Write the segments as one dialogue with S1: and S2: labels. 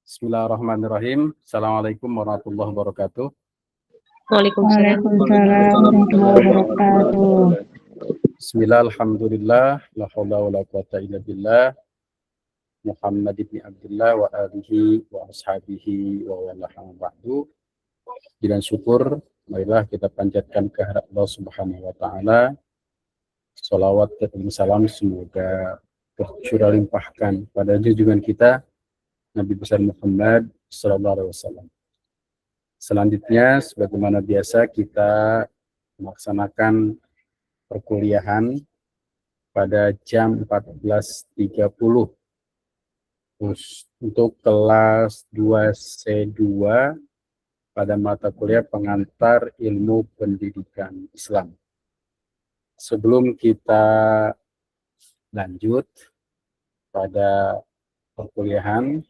S1: Bismillahirrahmanirrahim. Assalamualaikum warahmatullahi wabarakatuh.
S2: Waalaikumsalam warahmatullahi wabarakatuh.
S1: Bismillah, alhamdulillah, la haula wa la quwata illa billah, Muhammad ibn Abdullah wa alihi wa ashabihi wa walaha ba'du. Dan syukur, marilah kita panjatkan kehadirat Allah Subhanahu wa Ta'ala. Salawat dan salam semoga tercurah limpahkan pada junjungan kita Nabi besar Muhammad sallallahu alaihi wasallam. Selanjutnya, sebagaimana biasa kita melaksanakan perkuliahan pada jam 14.30 untuk kelas 2C2 pada mata kuliah pengantar ilmu pendidikan Islam. Sebelum kita lanjut pada perkuliahan,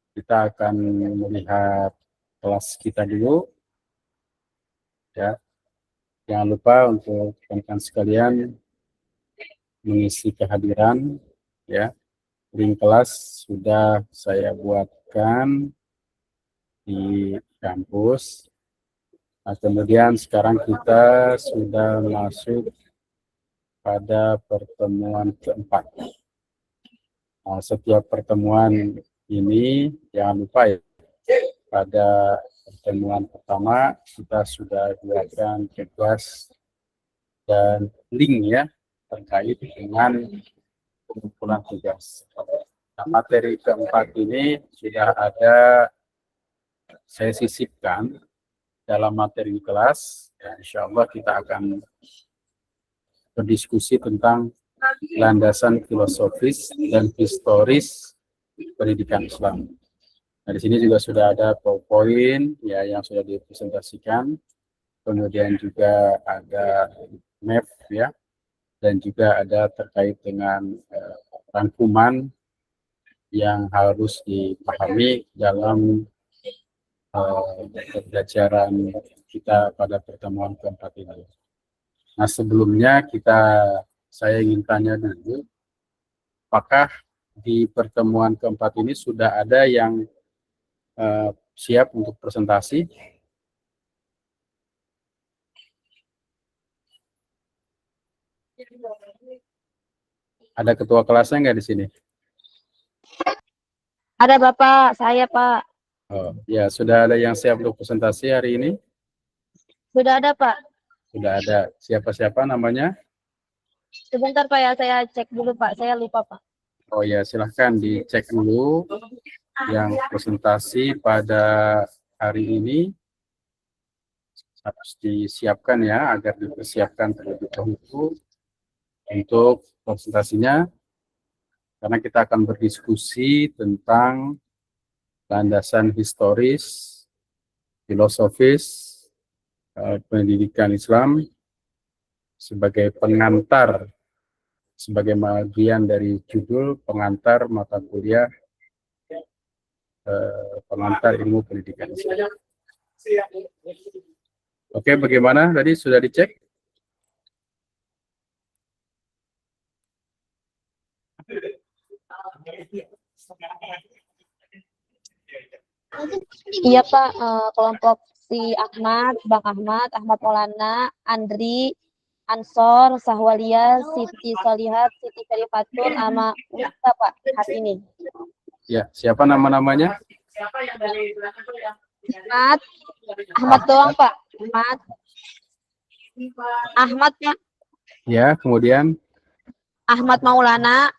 S1: kita akan melihat kelas kita dulu. Ya. Jangan lupa untuk rekan-rekan sekalian mengisi kehadiran, ya. Link kelas sudah saya buatkan di kampus. Nah, kemudian sekarang kita sudah masuk pada pertemuan keempat. Nah, setiap pertemuan ini jangan lupa ya, pada pertemuan pertama kita sudah buatkan tugas dan link ya terkait dengan pengumpulan tugas. Nah, materi keempat ini sudah ada saya sisipkan dalam materi kelas. Ya, insya Allah kita akan berdiskusi tentang landasan filosofis dan historis pendidikan Islam. Nah, di sini juga sudah ada PowerPoint ya yang sudah dipresentasikan, kemudian juga ada map ya, dan juga ada terkait dengan rangkuman yang harus dipahami dalam pembelajaran kita pada pertemuan keempat ini. Nah, sebelumnya saya ingin tanya dulu, apakah di pertemuan keempat ini sudah ada yang siap untuk presentasi? Ada ketua kelasnya nggak di sini?
S2: Ada Bapak, saya Pak.
S1: Oh, ya, sudah ada yang siap untuk presentasi hari ini?
S2: Sudah ada Pak.
S1: Sudah ada. Siapa-siapa namanya?
S2: Sebentar Pak ya, saya cek dulu Pak, saya lupa Pak.
S1: Oh ya, silahkan dicek dulu yang presentasi pada hari ini. Harus disiapkan ya, agar dipersiapkan terlebih dahulu untuk presentasinya, karena kita akan berdiskusi tentang landasan historis, filosofis, pendidikan Islam sebagai pengantar, sebagai bagian dari judul pengantar mata kuliah pengantar ilmu pendidikan Islam. Oke, bagaimana tadi sudah dicek?
S2: Iya Pak, kelompok si Ahmad, Bang Ahmad, Ahmad Maulana, Andri, Ansor, Sahwalia, Siti Solihat, Siti Syarifatun, sama Wista Pak hari ini.
S1: Ya, siapa nama-namanya?
S2: Ahmad doang Pak. Ahmad Pak.
S1: Ya, kemudian
S2: Ahmad Maulana,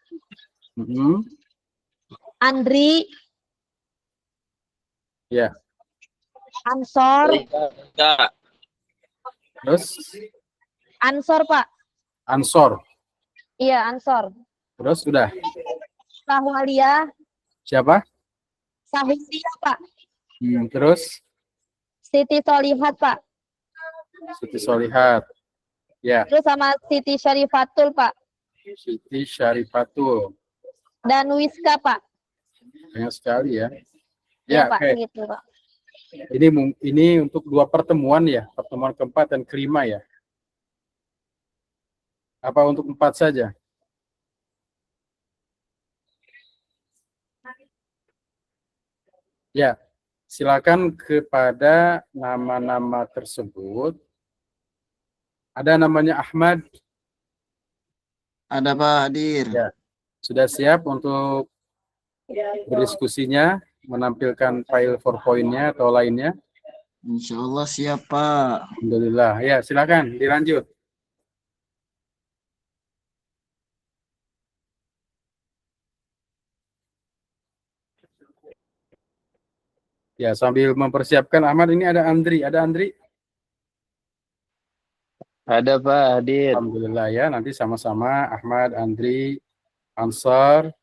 S2: Andri,
S1: ya,
S2: Ansor,
S1: terus
S2: Ansor Pak.
S1: Ansor,
S2: Iya Ansor.
S1: terus sudah.
S2: Sahwalia,
S1: Siapa?
S2: Sahwalia Pak.
S1: Terus
S2: Siti Solihat Pak.
S1: Siti Solihat, ya.
S2: Terus sama Siti Syarifatul Pak.
S1: Siti Syarifatul.
S2: Dan Wiska Pak.
S1: Banyak sekali ya.
S2: Ya,
S1: Ya,
S2: Pak,
S1: oke.
S2: gitu Pak.
S1: Ini untuk dua pertemuan ya, pertemuan keempat dan kelima ya. Apa untuk 4 saja? Ya, silakan kepada nama-nama tersebut. Ada namanya Ahmad.
S3: Ada Pak hadir.
S1: Ya, sudah siap untuk berdiskusinya, menampilkan file PowerPoint-nya atau lainnya?
S3: Insya Allah siap Pak.
S1: Alhamdulillah. Ya, silakan dilanjut. Ya, sambil mempersiapkan Ahmad, ini ada Andri. Ada Andri?
S3: Ada Pak hadir.
S1: Alhamdulillah ya, nanti sama-sama Ahmad, Andri, Ansar,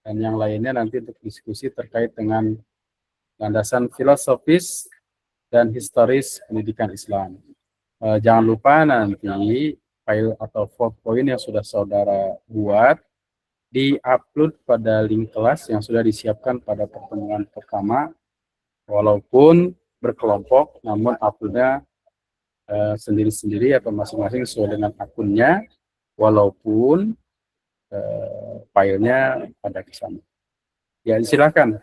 S1: dan yang lainnya nanti untuk diskusi terkait dengan landasan filosofis dan historis pendidikan Islam. Jangan lupa nanti file atau PowerPoint yang sudah saudara buat di-upload pada link kelas yang sudah disiapkan pada pertemuan pertama, walaupun berkelompok, namun uploadnya sendiri-sendiri atau masing-masing sesuai dengan akunnya, walaupun filenya ada ke sana. Ya, silakan.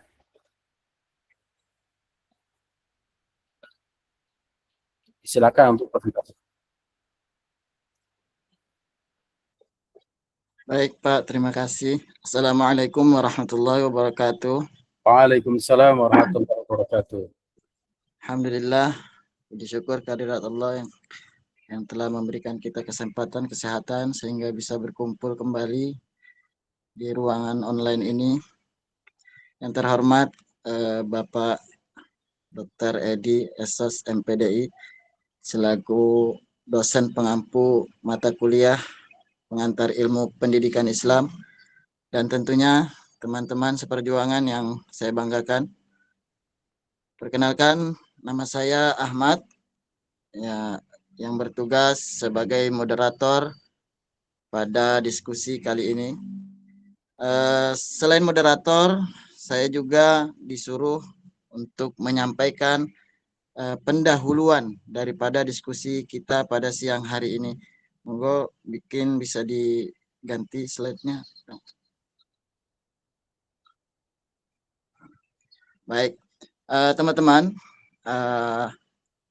S1: Silakan untuk presentasi.
S3: Baik Pak, terima kasih. Assalamualaikum warahmatullahi wabarakatuh.
S1: Waalaikumsalam warahmatullahi wabarakatuh.
S3: Alhamdulillah, puji syukur kehadirat Allah yang telah memberikan kita kesempatan, kesehatan sehingga bisa berkumpul kembali di ruangan online ini. Yang terhormat Bapak Dr. Edi Esos MPDI selaku dosen pengampu mata kuliah pengantar ilmu pendidikan Islam, dan tentunya teman-teman seperjuangan yang saya banggakan. Perkenalkan, nama saya Ahmad, ya, yang bertugas sebagai moderator pada diskusi kali ini. Selain moderator, saya juga disuruh untuk menyampaikan pendahuluan daripada diskusi kita pada siang hari ini. Monggo bisa diganti slide-nya. Baik, teman-teman,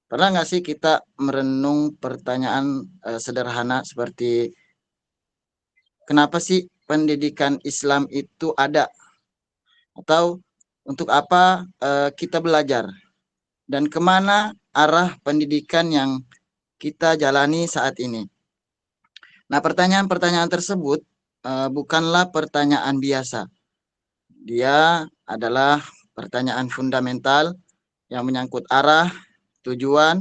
S3: pernah nggak sih kita merenung pertanyaan sederhana seperti kenapa sih pendidikan Islam itu ada? Atau untuk apa kita belajar? Dan kemana arah pendidikan yang kita jalani saat ini? Nah, pertanyaan-pertanyaan tersebut bukanlah pertanyaan biasa. Dia adalah pertanyaan fundamental yang menyangkut arah, tujuan,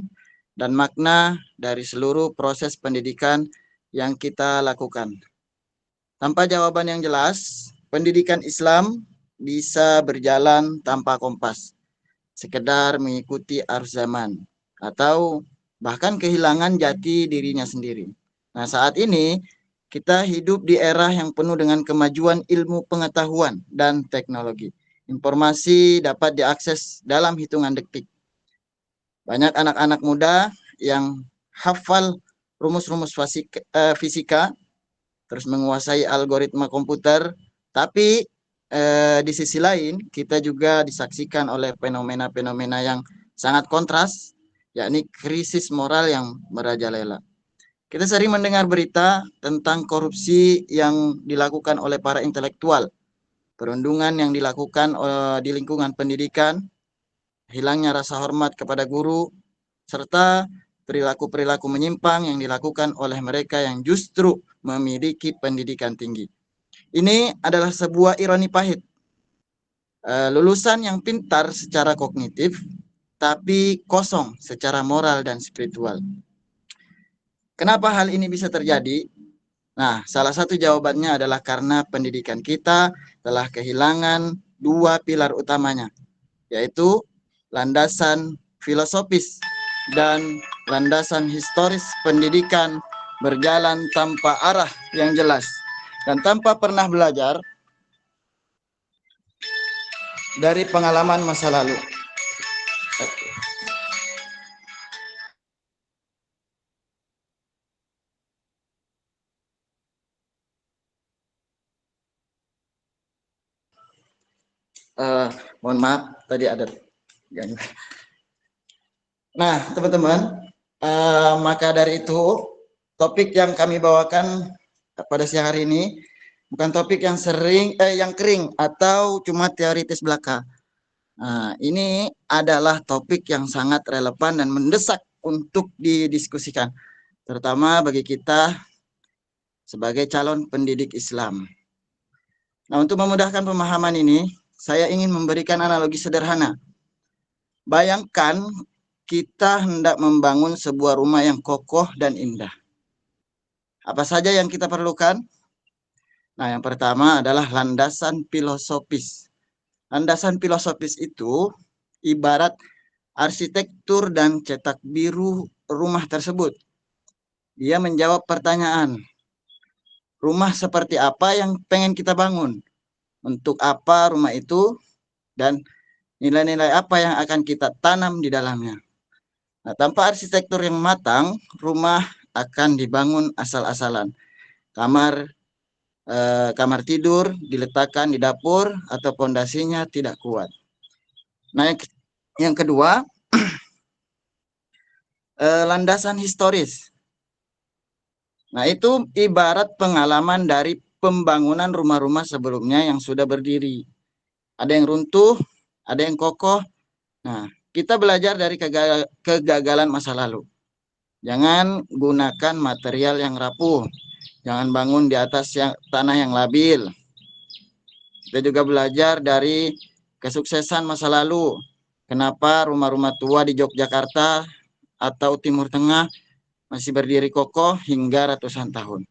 S3: dan makna dari seluruh proses pendidikan yang kita lakukan. Tanpa jawaban yang jelas, pendidikan Islam bisa berjalan tanpa kompas, sekedar mengikuti arus zaman, atau bahkan kehilangan jati dirinya sendiri. Nah, saat ini kita hidup di era yang penuh dengan kemajuan ilmu pengetahuan dan teknologi. Informasi dapat diakses dalam hitungan detik. Banyak anak-anak muda yang hafal rumus-rumus fisika, terus menguasai algoritma komputer, tapi di sisi lain kita juga disaksikan oleh fenomena-fenomena yang sangat kontras, yakni krisis moral yang merajalela. Kita sering mendengar berita tentang korupsi yang dilakukan oleh para intelektual, perundungan yang dilakukan di lingkungan pendidikan, hilangnya rasa hormat kepada guru, serta perilaku-perilaku menyimpang yang dilakukan oleh mereka yang justru memiliki pendidikan tinggi. Ini adalah sebuah ironi pahit. Lulusan yang pintar secara kognitif, tapi kosong secara moral dan spiritual. Kenapa hal ini bisa terjadi? Nah, salah satu jawabannya adalah karena pendidikan kita telah kehilangan dua pilar utamanya, yaitu landasan filosofis dan landasan historis. Pendidikan berjalan tanpa arah yang jelas dan tanpa pernah belajar dari pengalaman masa lalu. Mohon maaf, tadi ada gangguan. Nah, teman-teman, maka dari itu topik yang kami bawakan pada siang hari ini bukan topik yang yang kering atau cuma teoritis belaka. Nah, ini adalah topik yang sangat relevan dan mendesak untuk didiskusikan, terutama bagi kita sebagai calon pendidik Islam. Nah, untuk memudahkan pemahaman ini, saya ingin memberikan analogi sederhana. Bayangkan kita hendak membangun sebuah rumah yang kokoh dan indah. Apa saja yang kita perlukan? Nah, yang pertama adalah landasan filosofis. Landasan filosofis itu ibarat arsitektur dan cetak biru rumah tersebut. Dia menjawab pertanyaan, rumah seperti apa yang pengen kita bangun? Untuk apa rumah itu? Dan nilai-nilai apa yang akan kita tanam di dalamnya? Nah, tanpa arsitektur yang matang, rumah akan dibangun asal-asalan. Kamar tidur diletakkan di dapur atau pondasinya tidak kuat. Nah, yang kedua, landasan historis. Nah, itu ibarat pengalaman dari pembangunan rumah-rumah sebelumnya yang sudah berdiri. Ada yang runtuh, ada yang kokoh. Nah, kita belajar dari kegagalan masa lalu. Jangan gunakan material yang rapuh. Jangan bangun di atas tanah yang labil. Kita juga belajar dari kesuksesan masa lalu. Kenapa rumah-rumah tua di Yogyakarta atau Timur Tengah masih berdiri kokoh hingga ratusan tahun.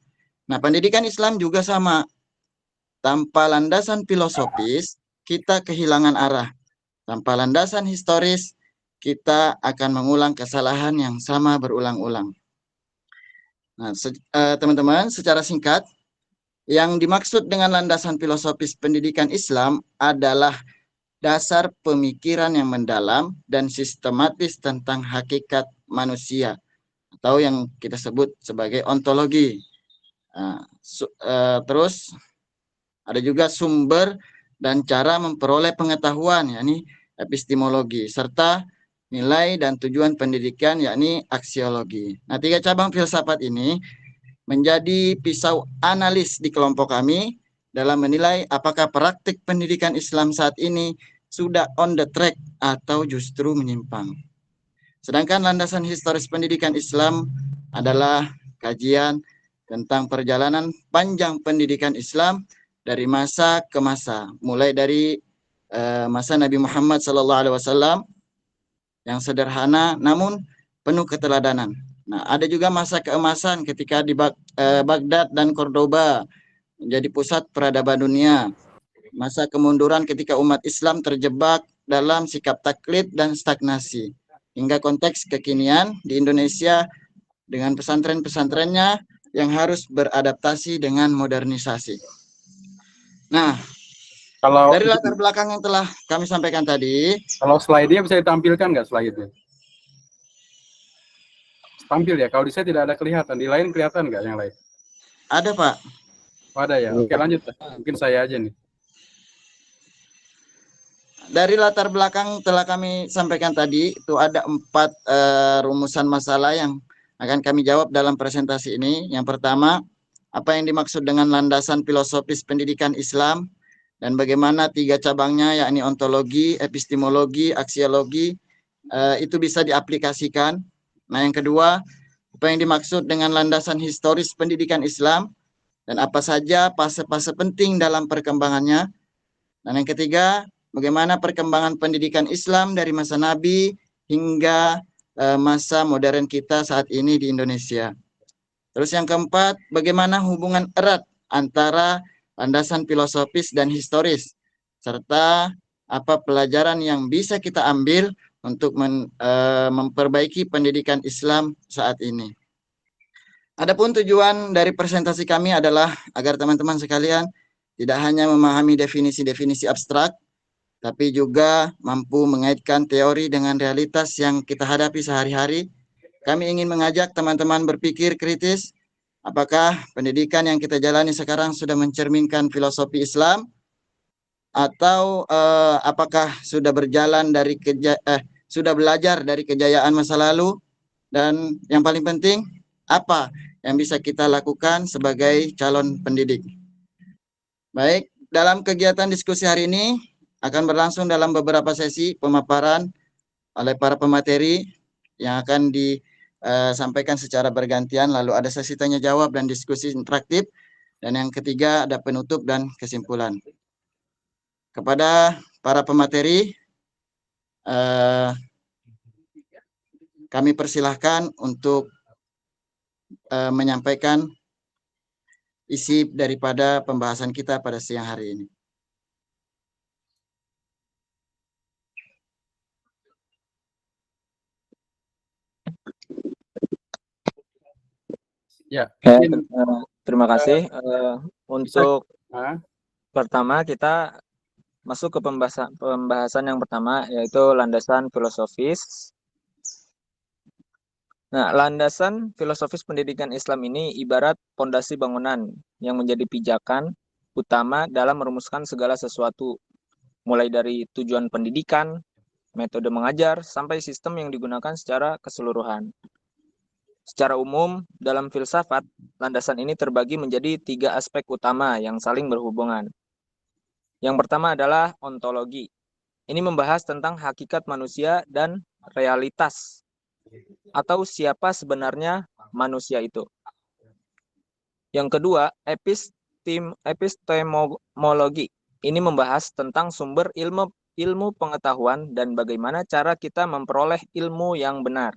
S3: Nah, pendidikan Islam juga sama. Tanpa landasan filosofis, kita kehilangan arah. Tanpa landasan historis, kita akan mengulang kesalahan yang sama berulang-ulang. Nah, teman-teman, secara singkat, yang dimaksud dengan landasan filosofis pendidikan Islam adalah dasar pemikiran yang mendalam dan sistematis tentang hakikat manusia, atau yang kita sebut sebagai ontologi. Terus ada juga sumber dan cara memperoleh pengetahuan, yakni epistemologi, serta nilai dan tujuan pendidikan, yakni aksiologi. Nah, 3 cabang filsafat ini menjadi pisau analis di kelompok kami dalam menilai apakah praktik pendidikan Islam saat ini sudah on the track atau justru menyimpang. Sedangkan landasan historis pendidikan Islam adalah kajian tentang perjalanan panjang pendidikan Islam dari masa ke masa, mulai dari masa Nabi Muhammad SAW yang sederhana namun penuh keteladanan. Nah, ada juga masa keemasan ketika di Baghdad dan Cordoba menjadi pusat peradaban dunia. Masa kemunduran ketika umat Islam terjebak dalam sikap taklid dan stagnasi. Hingga konteks kekinian di Indonesia dengan pesantren-pesantrennya yang harus beradaptasi dengan modernisasi. Nah, dari latar belakang yang telah kami sampaikan tadi.
S1: Kalau slide-nya bisa ditampilkan nggak slide-nya? Tampil ya, kalau di saya tidak ada kelihatan. Di lain kelihatan nggak yang lain?
S3: Ada, Pak.
S1: Oh, ada ya, oke lanjut. Mungkin saya aja nih.
S3: Dari latar belakang telah kami sampaikan tadi, itu ada 4 rumusan masalah yang akan kami jawab dalam presentasi ini. Yang pertama, apa yang dimaksud dengan landasan filosofis pendidikan Islam dan bagaimana 3 cabangnya, yakni ontologi, epistemologi, aksiologi, itu bisa diaplikasikan. Nah, yang kedua, apa yang dimaksud dengan landasan historis pendidikan Islam dan apa saja fase-fase penting dalam perkembangannya. Dan yang ketiga, bagaimana perkembangan pendidikan Islam dari masa Nabi hingga masa modern kita saat ini di Indonesia. Terus yang keempat, bagaimana hubungan erat antara landasan filosofis dan historis, serta apa pelajaran yang bisa kita ambil untuk memperbaiki pendidikan Islam saat ini. Adapun tujuan dari presentasi kami adalah agar teman-teman sekalian tidak hanya memahami definisi-definisi abstrak, tapi juga mampu mengaitkan teori dengan realitas yang kita hadapi sehari-hari. Kami ingin mengajak teman-teman berpikir kritis, apakah pendidikan yang kita jalani sekarang sudah mencerminkan filosofi Islam, atau apakah sudah berjalan dari sudah belajar dari kejayaan masa lalu, dan yang paling penting apa yang bisa kita lakukan sebagai calon pendidik. Baik, dalam kegiatan diskusi hari ini akan berlangsung dalam beberapa sesi pemaparan oleh para pemateri yang akan disampaikan secara bergantian, lalu ada sesi tanya jawab dan diskusi interaktif, dan yang ketiga ada penutup dan kesimpulan. Kepada para pemateri, kami persilahkan untuk menyampaikan isi daripada pembahasan kita pada siang hari ini.
S1: Ya,
S4: Ya,
S1: mungkin
S4: terima kasih. Untuk
S1: ah,
S4: pertama kita masuk ke pembahasan yang pertama, yaitu landasan filosofis. Nah, landasan filosofis pendidikan Islam ini ibarat pondasi bangunan yang menjadi pijakan utama dalam merumuskan segala sesuatu, mulai dari tujuan pendidikan, metode mengajar, sampai sistem yang digunakan secara keseluruhan. Secara umum, dalam filsafat, landasan ini terbagi menjadi 3 aspek utama yang saling berhubungan. Yang pertama adalah ontologi. Ini membahas tentang hakikat manusia dan realitas, atau siapa sebenarnya manusia itu. Yang kedua, epistemologi. Ini membahas tentang sumber ilmu pengetahuan dan bagaimana cara kita memperoleh ilmu yang benar.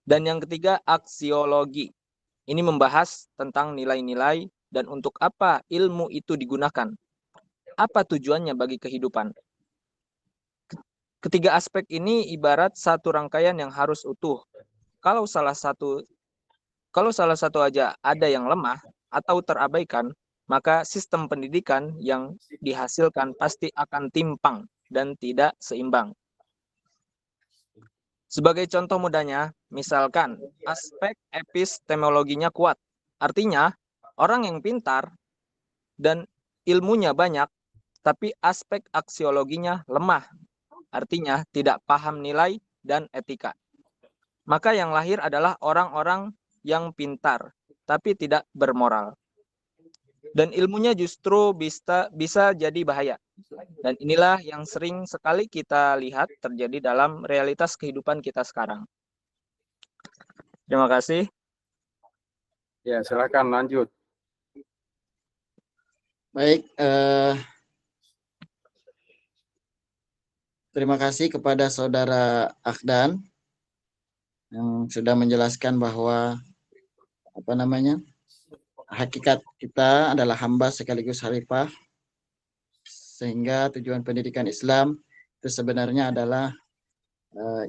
S4: Dan yang ketiga, aksiologi. Ini membahas tentang nilai-nilai dan untuk apa ilmu itu digunakan. Apa tujuannya bagi kehidupan? Ketiga aspek ini ibarat satu rangkaian yang harus utuh. Kalau salah satu aja ada yang lemah atau terabaikan, maka sistem pendidikan yang dihasilkan pasti akan timpang dan tidak seimbang. Sebagai contoh mudahnya, misalkan aspek epistemologinya kuat. Artinya, orang yang pintar dan ilmunya banyak, tapi aspek aksiologinya lemah. Artinya, tidak paham nilai dan etika. Maka yang lahir adalah orang-orang yang pintar, tapi tidak bermoral. Dan ilmunya justru bisa jadi bahaya. Dan inilah yang sering sekali kita lihat terjadi dalam realitas kehidupan kita sekarang. Terima kasih.
S1: ya silakan lanjut.
S3: Baik, terima kasih kepada Saudara Akhdan yang sudah menjelaskan bahwa hakikat kita adalah hamba sekaligus khalifah, sehingga tujuan pendidikan Islam itu sebenarnya adalah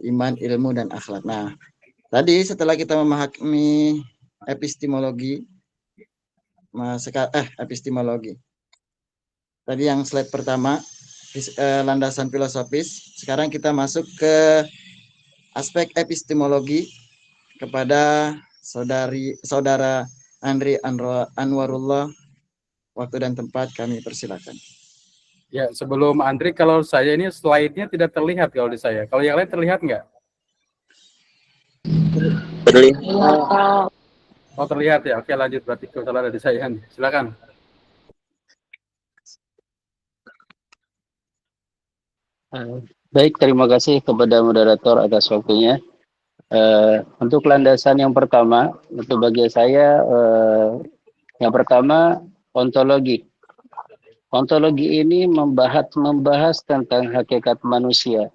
S3: iman, ilmu, dan akhlak. Nah, tadi setelah kita memahami epistemologi, tadi yang slide pertama, landasan filosofis. Sekarang kita masuk ke aspek epistemologi kepada saudara Andri Anwarullah. Waktu dan tempat kami persilakan.
S1: Ya, sebelum Andri, kalau saya ini slide-nya tidak terlihat kalau di saya. Kalau yang lain terlihat nggak?
S4: Terlihat.
S1: Oh, terlihat ya. Oke, lanjut. Berarti kesalahan dari saya. Silakan.
S5: Baik, terima kasih kepada moderator atas waktunya. Untuk landasan yang pertama, itu bagi saya yang pertama ontologi. Ontologi ini membahas tentang hakikat manusia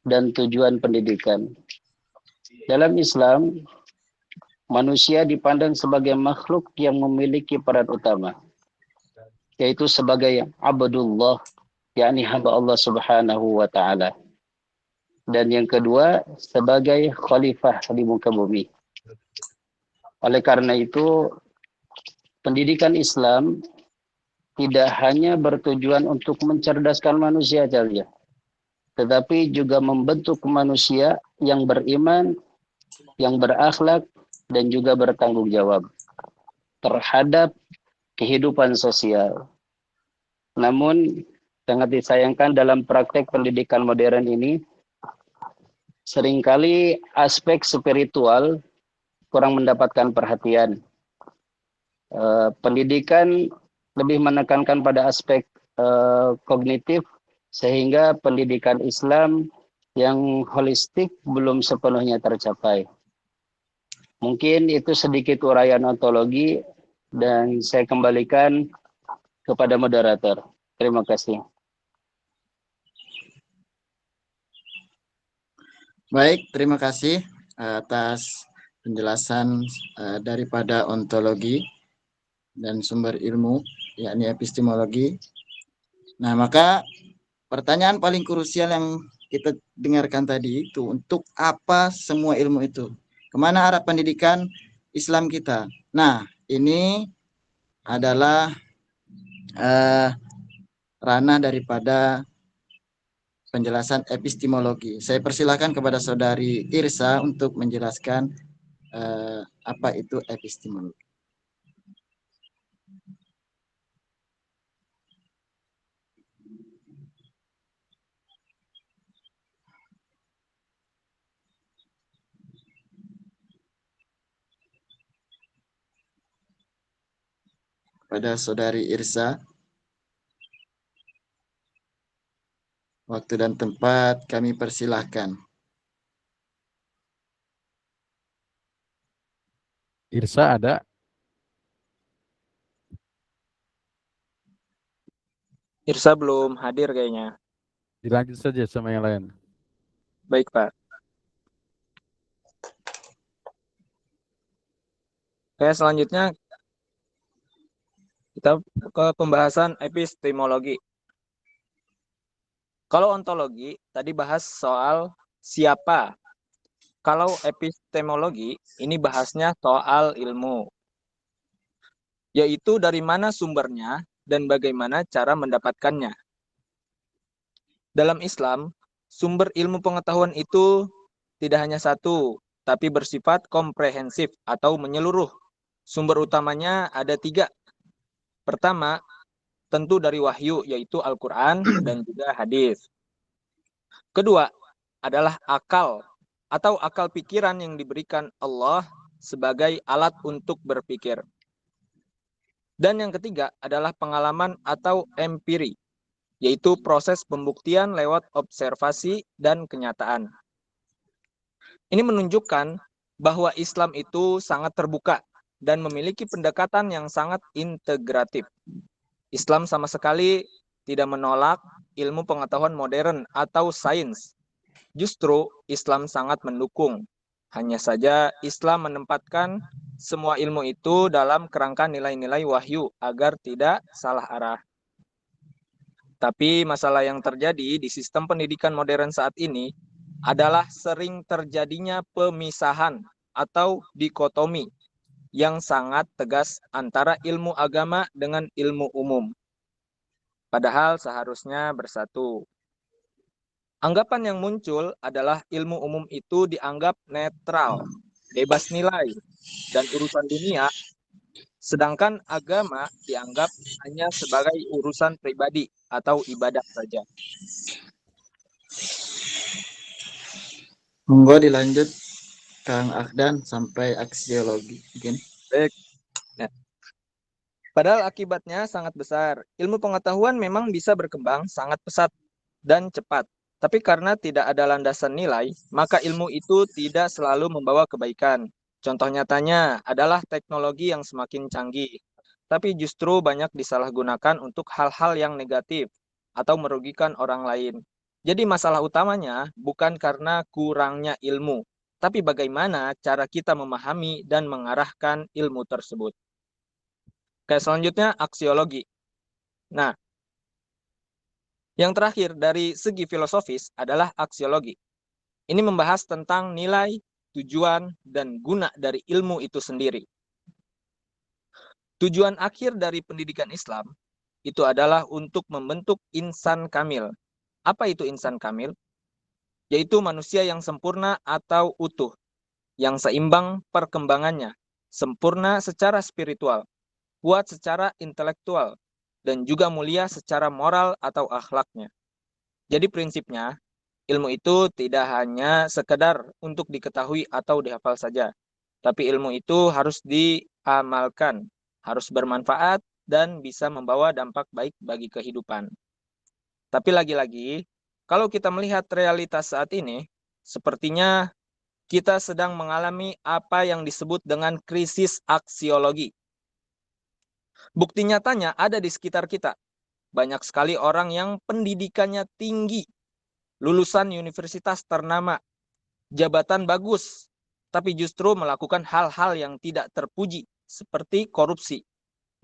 S5: dan tujuan pendidikan. Dalam Islam, manusia dipandang sebagai makhluk yang memiliki peran utama, yaitu sebagai abdullah, yakni hamba Allah Subhanahu wa Ta'ala. Dan yang kedua, sebagai khalifah di muka bumi. Oleh karena itu, pendidikan Islam tidak hanya bertujuan untuk mencerdaskan manusia saja, tetapi juga membentuk manusia yang beriman, yang berakhlak, dan juga bertanggung jawab terhadap kehidupan sosial. Namun, sangat disayangkan dalam praktek pendidikan modern ini, seringkali aspek spiritual kurang mendapatkan perhatian. Pendidikan lebih menekankan pada aspek kognitif, sehingga pendidikan Islam yang holistik belum sepenuhnya tercapai. Mungkin itu sedikit uraian ontologi, dan saya kembalikan kepada moderator. Terima kasih.
S3: Baik, terima kasih atas penjelasan daripada ontologi dan sumber ilmu, yakni epistemologi. Nah, maka pertanyaan paling krusial yang kita dengarkan tadi itu, untuk apa semua ilmu itu? Kemana arah pendidikan Islam kita? Nah, ini adalah ranah daripada penjelasan epistemologi. Saya persilakan kepada saudari Irsa untuk menjelaskan apa itu epistemologi. Pada saudari Irsa, waktu dan tempat kami persilahkan.
S1: Irsa ada?
S4: Irsa belum hadir kayaknya.
S1: Dilanjut saja sama yang lain.
S4: Baik, Pak. Oke, selanjutnya kita ke pembahasan epistemologi. Kalau ontologi, tadi bahas soal siapa. Kalau epistemologi, ini bahasnya soal ilmu. Yaitu dari mana sumbernya dan bagaimana cara mendapatkannya. Dalam Islam, sumber ilmu pengetahuan itu tidak hanya satu, tapi bersifat komprehensif atau menyeluruh. Sumber utamanya ada 3. Pertama, tentu dari wahyu, yaitu Al-Quran dan juga hadis. Kedua, adalah akal atau akal pikiran yang diberikan Allah sebagai alat untuk berpikir. Dan yang ketiga adalah pengalaman atau empiri, yaitu proses pembuktian lewat observasi dan kenyataan. Ini menunjukkan bahwa Islam itu sangat terbuka dan memiliki pendekatan yang sangat integratif. Islam sama sekali tidak menolak ilmu pengetahuan modern atau sains. Justru Islam sangat mendukung. Hanya saja Islam menempatkan semua ilmu itu dalam kerangka nilai-nilai wahyu agar tidak salah arah. Tapi masalah yang terjadi di sistem pendidikan modern saat ini adalah sering terjadinya pemisahan atau dikotomi yang sangat tegas antara ilmu agama dengan ilmu umum. Padahal seharusnya bersatu. Anggapan yang muncul adalah ilmu umum itu dianggap netral, bebas nilai, dan urusan dunia, sedangkan agama dianggap hanya sebagai urusan pribadi atau ibadah saja.
S3: Monggo dilanjut Kang Akdan sampai aksiologi mungkin.
S4: Baik. Nah, padahal akibatnya sangat besar. Ilmu pengetahuan memang bisa berkembang sangat pesat dan cepat. Tapi karena tidak ada landasan nilai, maka ilmu itu tidak selalu membawa kebaikan. Contoh nyatanya adalah teknologi yang semakin canggih, tapi justru banyak disalahgunakan untuk hal-hal yang negatif atau merugikan orang lain. Jadi masalah utamanya bukan karena kurangnya ilmu, tapi bagaimana cara kita memahami dan mengarahkan ilmu tersebut. Oke, selanjutnya aksiologi. Nah, yang terakhir dari segi filosofis adalah aksiologi. Ini membahas tentang nilai, tujuan, dan guna dari ilmu itu sendiri. Tujuan akhir dari pendidikan Islam itu adalah untuk membentuk insan kamil. Apa itu insan kamil? Yaitu manusia yang sempurna atau utuh, yang seimbang perkembangannya, sempurna secara spiritual, kuat secara intelektual, dan juga mulia secara moral atau akhlaknya. Jadi prinsipnya, ilmu itu tidak hanya sekedar untuk diketahui atau dihafal saja, tapi ilmu itu harus diamalkan, harus bermanfaat, dan bisa membawa dampak baik bagi kehidupan. Tapi lagi-lagi, kalau kita melihat realitas saat ini, sepertinya kita sedang mengalami apa yang disebut dengan krisis aksiologi. Bukti nyatanya ada di sekitar kita. Banyak sekali orang yang pendidikannya tinggi, lulusan universitas ternama, jabatan bagus, tapi justru melakukan hal-hal yang tidak terpuji, seperti korupsi,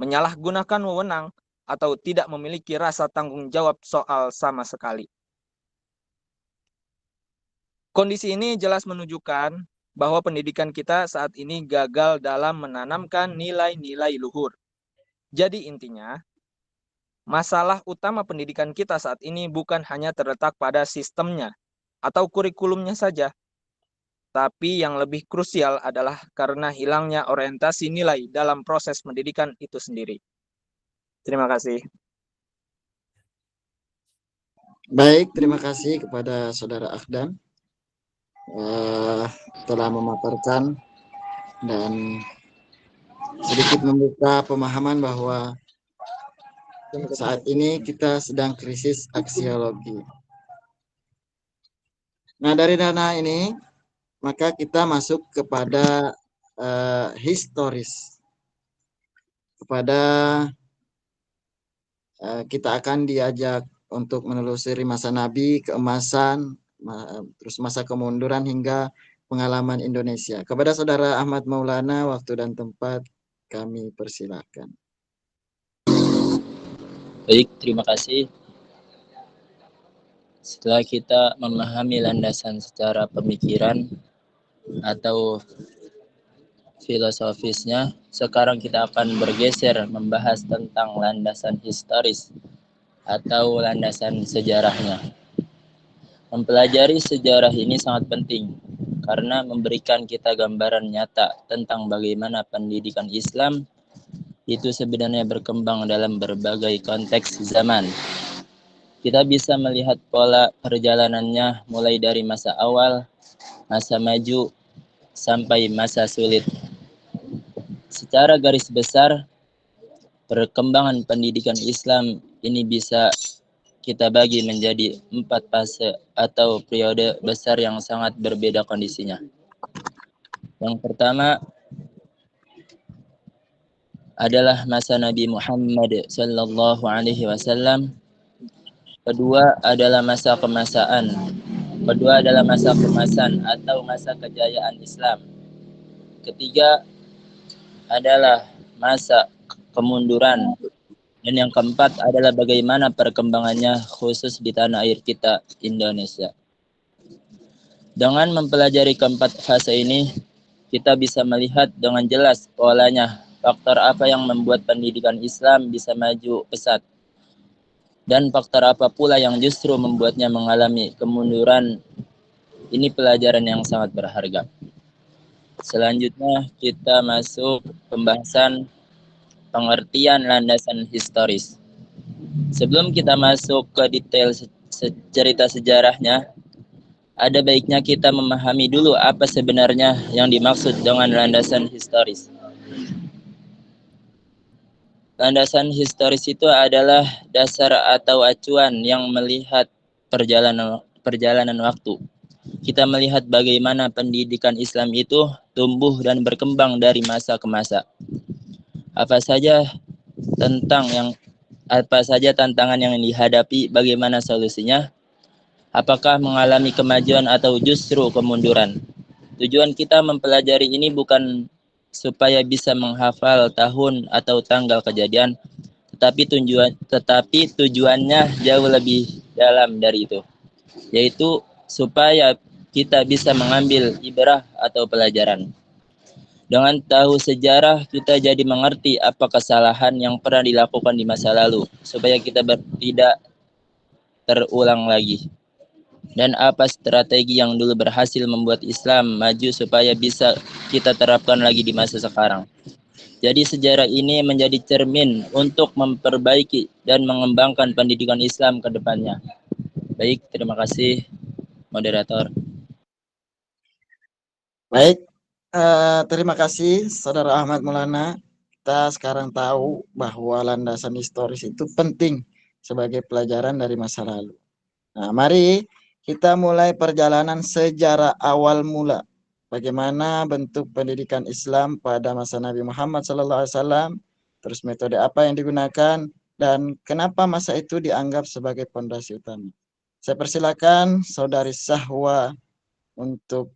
S4: menyalahgunakan wewenang, atau tidak memiliki rasa tanggung jawab soal sama sekali. Kondisi ini jelas menunjukkan bahwa pendidikan kita saat ini gagal dalam menanamkan nilai-nilai luhur. Jadi intinya, masalah utama pendidikan kita saat ini bukan hanya terletak pada sistemnya atau kurikulumnya saja, tapi yang lebih krusial adalah karena hilangnya orientasi nilai dalam proses pendidikan itu sendiri. Terima kasih.
S3: Baik, terima kasih kepada Saudara Akhdan telah memaparkan dan sedikit membuka pemahaman bahwa saat ini kita sedang krisis aksiologi. Nah, dari dana ini maka kita masuk kepada historis. Kepada kita akan diajak untuk menelusuri masa Nabi, keemasan, terus masa kemunduran hingga pengalaman Indonesia. Kepada Saudara Ahmad Maulana, waktu dan tempat kami persilakan.
S6: Baik, terima kasih. Setelah kita memahami landasan secara pemikiran atau filosofisnya, sekarang kita akan bergeser membahas tentang landasan historis atau landasan sejarahnya. Mempelajari sejarah ini sangat penting karena memberikan kita gambaran nyata tentang bagaimana pendidikan Islam itu sebenarnya berkembang dalam berbagai konteks zaman. Kita bisa melihat pola perjalanannya mulai dari masa awal, masa maju, sampai masa sulit. Secara garis besar, perkembangan pendidikan Islam ini bisa kita bagi menjadi 4 fase atau periode besar yang sangat berbeda kondisinya. Yang pertama adalah masa Nabi Muhammad sallallahu alaihi wasallam. Kedua adalah masa kemasan. Kedua adalah masa kemasan atau masa kejayaan Islam. Ketiga adalah masa kemunduran. Dan yang keempat adalah bagaimana perkembangannya khusus di tanah air kita, Indonesia. Dengan mempelajari keempat fase ini, kita bisa melihat dengan jelas polanya, faktor apa yang membuat pendidikan Islam bisa maju pesat. Dan faktor apa pula yang justru membuatnya mengalami kemunduran. Ini pelajaran yang sangat berharga. Selanjutnya kita masuk pembahasan pengertian landasan historis. Sebelum kita masuk ke detail cerita sejarahnya, ada baiknya kita memahami dulu apa sebenarnya yang dimaksud dengan landasan historis. Landasan historis itu adalah dasar atau acuan yang melihat perjalanan waktu. Kita melihat bagaimana pendidikan Islam itu tumbuh dan berkembang dari masa ke masa. Apa saja tantangan yang dihadapi, bagaimana solusinya? Apakah mengalami kemajuan atau justru kemunduran? Tujuan kita mempelajari ini bukan supaya bisa menghafal tahun atau tanggal kejadian, tetapi tujuannya jauh lebih dalam dari itu, yaitu supaya kita bisa mengambil ibrah atau pelajaran. Dengan tahu sejarah, kita jadi mengerti apa kesalahan yang pernah dilakukan di masa lalu, supaya kita tidak terulang lagi. Dan apa strategi yang dulu berhasil membuat Islam maju supaya bisa kita terapkan lagi di masa sekarang. Jadi sejarah ini menjadi cermin untuk memperbaiki dan mengembangkan pendidikan Islam ke depannya. Baik, terima kasih moderator.
S3: Baik, terima kasih Saudara Ahmad Maulana. Kita sekarang tahu bahwa landasan historis itu penting sebagai pelajaran dari masa lalu. Nah, mari kita mulai perjalanan sejarah awal mula. Bagaimana bentuk pendidikan Islam pada masa Nabi Muhammad SAW, terus metode apa yang digunakan, dan kenapa masa itu dianggap sebagai pondasi utama. Saya persilakan Saudari Sahwa untuk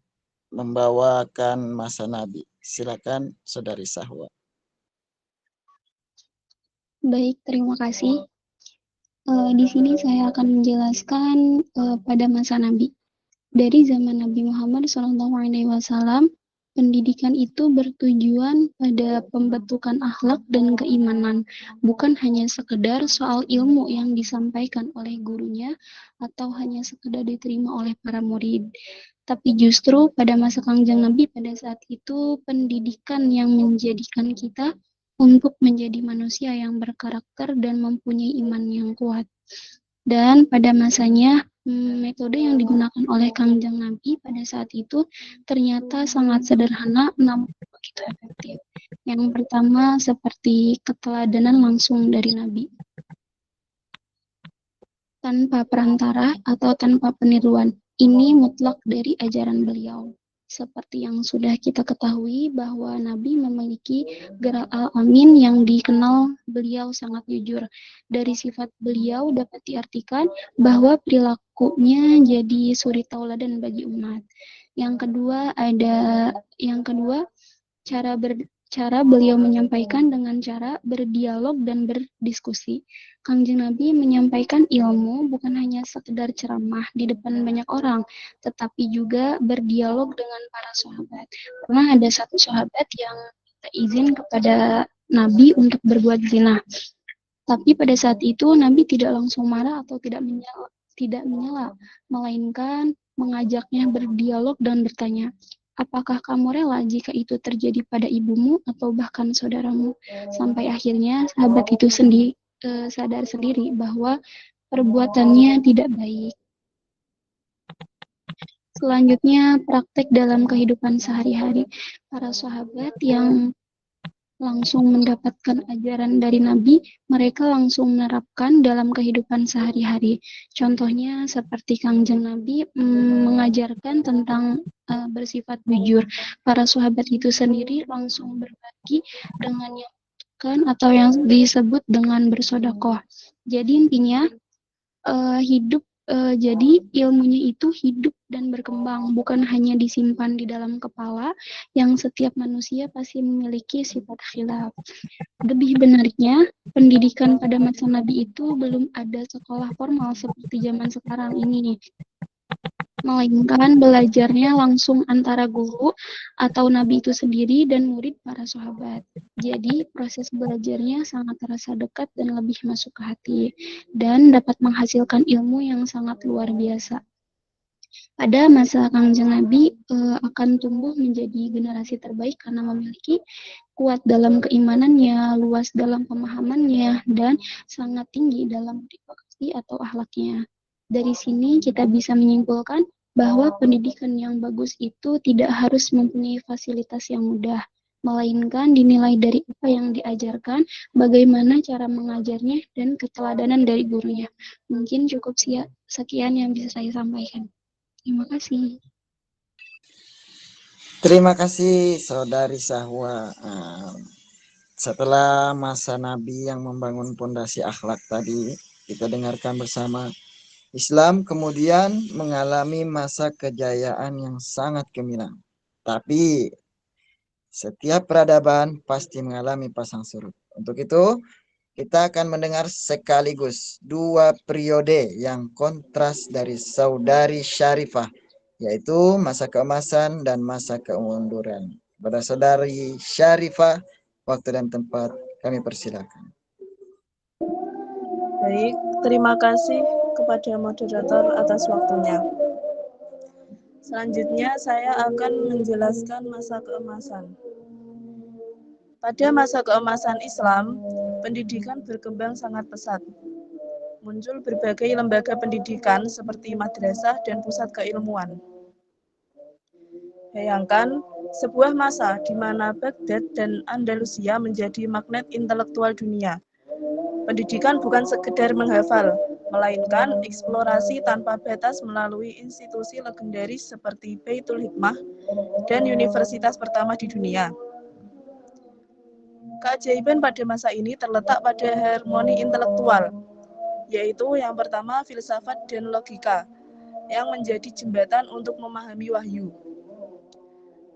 S3: membawakan masa Nabi. Silakan Saudari Sahwa.
S7: Baik, terima kasih. Di sini saya akan menjelaskan pada masa Nabi. Dari zaman Nabi Muhammad SAW, pendidikan itu bertujuan pada pembentukan akhlak dan keimanan, bukan hanya sekedar soal ilmu yang disampaikan oleh gurunya atau hanya sekedar diterima oleh para murid. Tapi justru pada masa Kangjeng Nabi pada saat itu pendidikan yang menjadikan kita untuk menjadi manusia yang berkarakter dan mempunyai iman yang kuat. Dan pada masanya metode yang digunakan oleh Kangjeng Nabi pada saat itu ternyata sangat sederhana namun begitu efektif. Yang pertama seperti keteladanan langsung dari Nabi. Tanpa perantara atau tanpa peniruan. Ini mutlak dari ajaran beliau. Seperti yang sudah kita ketahui bahwa Nabi memiliki gerak al-amin yang dikenal beliau sangat jujur. Dari sifat beliau dapat diartikan bahwa perilakunya jadi suri tauladan bagi umat. Yang kedua cara beliau menyampaikan dengan cara berdialog dan berdiskusi. Kangjeng Nabi menyampaikan ilmu bukan hanya sekedar ceramah di depan banyak orang, tetapi juga berdialog dengan para sahabat. Pernah ada satu sahabat yang minta izin kepada Nabi untuk berbuat zina. Tapi pada saat itu Nabi tidak langsung marah atau tidak menyela, melainkan mengajaknya berdialog dan bertanya, apakah kamu rela jika itu terjadi pada ibumu atau bahkan saudaramu? Sampai akhirnya sahabat itu sadar sendiri bahwa perbuatannya tidak baik. Selanjutnya, praktek dalam kehidupan sehari-hari. Para sahabat yang langsung mendapatkan ajaran dari Nabi, mereka langsung menerapkan dalam kehidupan sehari-hari. Contohnya seperti Kangjeng Nabi mengajarkan tentang bersifat jujur. Para sahabat itu sendiri langsung berbagi dengan yang atau yang disebut dengan bersodakoh. Jadi intinya jadi ilmunya itu hidup dan berkembang, bukan hanya disimpan di dalam kepala yang setiap manusia pasti memiliki sifat khilaf. Lebih benarnya, pendidikan pada masa Nabi itu belum ada sekolah formal seperti zaman sekarang ini, melainkan belajarnya langsung antara guru atau Nabi itu sendiri dan murid para sahabat. Jadi proses belajarnya sangat terasa dekat dan lebih masuk ke hati dan dapat menghasilkan ilmu yang sangat luar biasa. Pada masa Kangjeng Nabi akan tumbuh menjadi generasi terbaik karena memiliki kuat dalam keimanannya, luas dalam pemahamannya, dan sangat tinggi dalam edukasi atau akhlaknya. Dari sini kita bisa menyimpulkan bahwa pendidikan yang bagus itu tidak harus mempunyai fasilitas yang mudah, melainkan dinilai dari apa yang diajarkan, bagaimana cara mengajarnya, dan keteladanan dari gurunya. Mungkin cukup sekian yang bisa saya sampaikan. Terima kasih.
S3: Terima kasih Saudari Sahwa. Setelah masa Nabi yang membangun pondasi akhlak tadi, kita dengarkan bersama. Islam kemudian mengalami masa kejayaan yang sangat gemilang. Tapi setiap peradaban pasti mengalami pasang surut. Untuk itu, kita akan mendengar sekaligus dua periode yang kontras dari Saudari Syarifah, yaitu masa keemasan dan masa kemunduran. Pada Saudari Syarifah, waktu dan tempat kami persilakan.
S8: Baik, terima kasih kepada moderator atas waktunya. Selanjutnya saya akan menjelaskan masa keemasan. Pada masa keemasan Islam, pendidikan berkembang sangat pesat. Muncul berbagai lembaga pendidikan seperti madrasah dan pusat keilmuan. Bayangkan, sebuah masa di mana Baghdad dan Andalusia menjadi magnet intelektual dunia. Pendidikan bukan sekedar menghafal, melainkan eksplorasi tanpa batas melalui institusi legendaris seperti Baitul Hikmah dan universitas pertama di dunia. Keajaiban pada masa ini terletak pada harmoni intelektual, yaitu yang pertama filsafat dan logika, yang menjadi jembatan untuk memahami wahyu.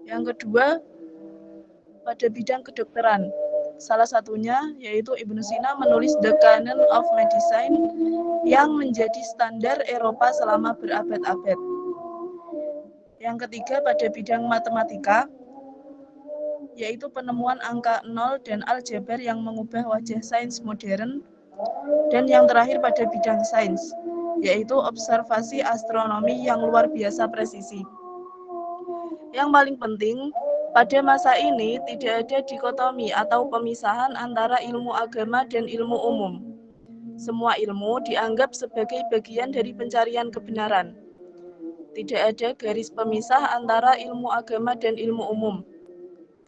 S8: Yang kedua, pada bidang kedokteran, salah satunya yaitu Ibnu Sina menulis The Canon of Medicine yang menjadi standar Eropa selama berabad-abad. Yang ketiga, pada bidang matematika, yaitu penemuan angka 0 dan aljabar yang mengubah wajah sains modern. Dan yang terakhir pada bidang sains, yaitu observasi astronomi yang luar biasa presisi. Yang paling penting, pada masa ini tidak ada dikotomi atau pemisahan antara ilmu agama dan ilmu umum. Semua ilmu dianggap sebagai bagian dari pencarian kebenaran. Tidak ada garis pemisah antara ilmu agama dan ilmu umum.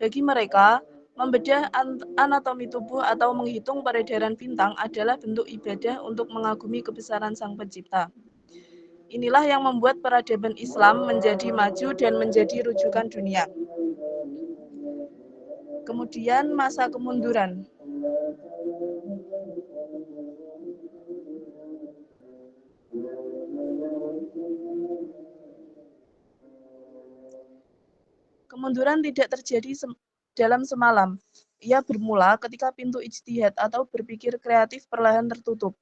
S8: Bagi mereka, membedah anatomi tubuh atau menghitung peredaran bintang adalah bentuk ibadah untuk mengagumi kebesaran Sang Pencipta. Inilah yang membuat peradaban Islam menjadi maju dan menjadi rujukan dunia. Kemudian masa kemunduran. Kemunduran tidak terjadi dalam semalam. Ia bermula ketika pintu ijtihad atau berpikir kreatif perlahan tertutup.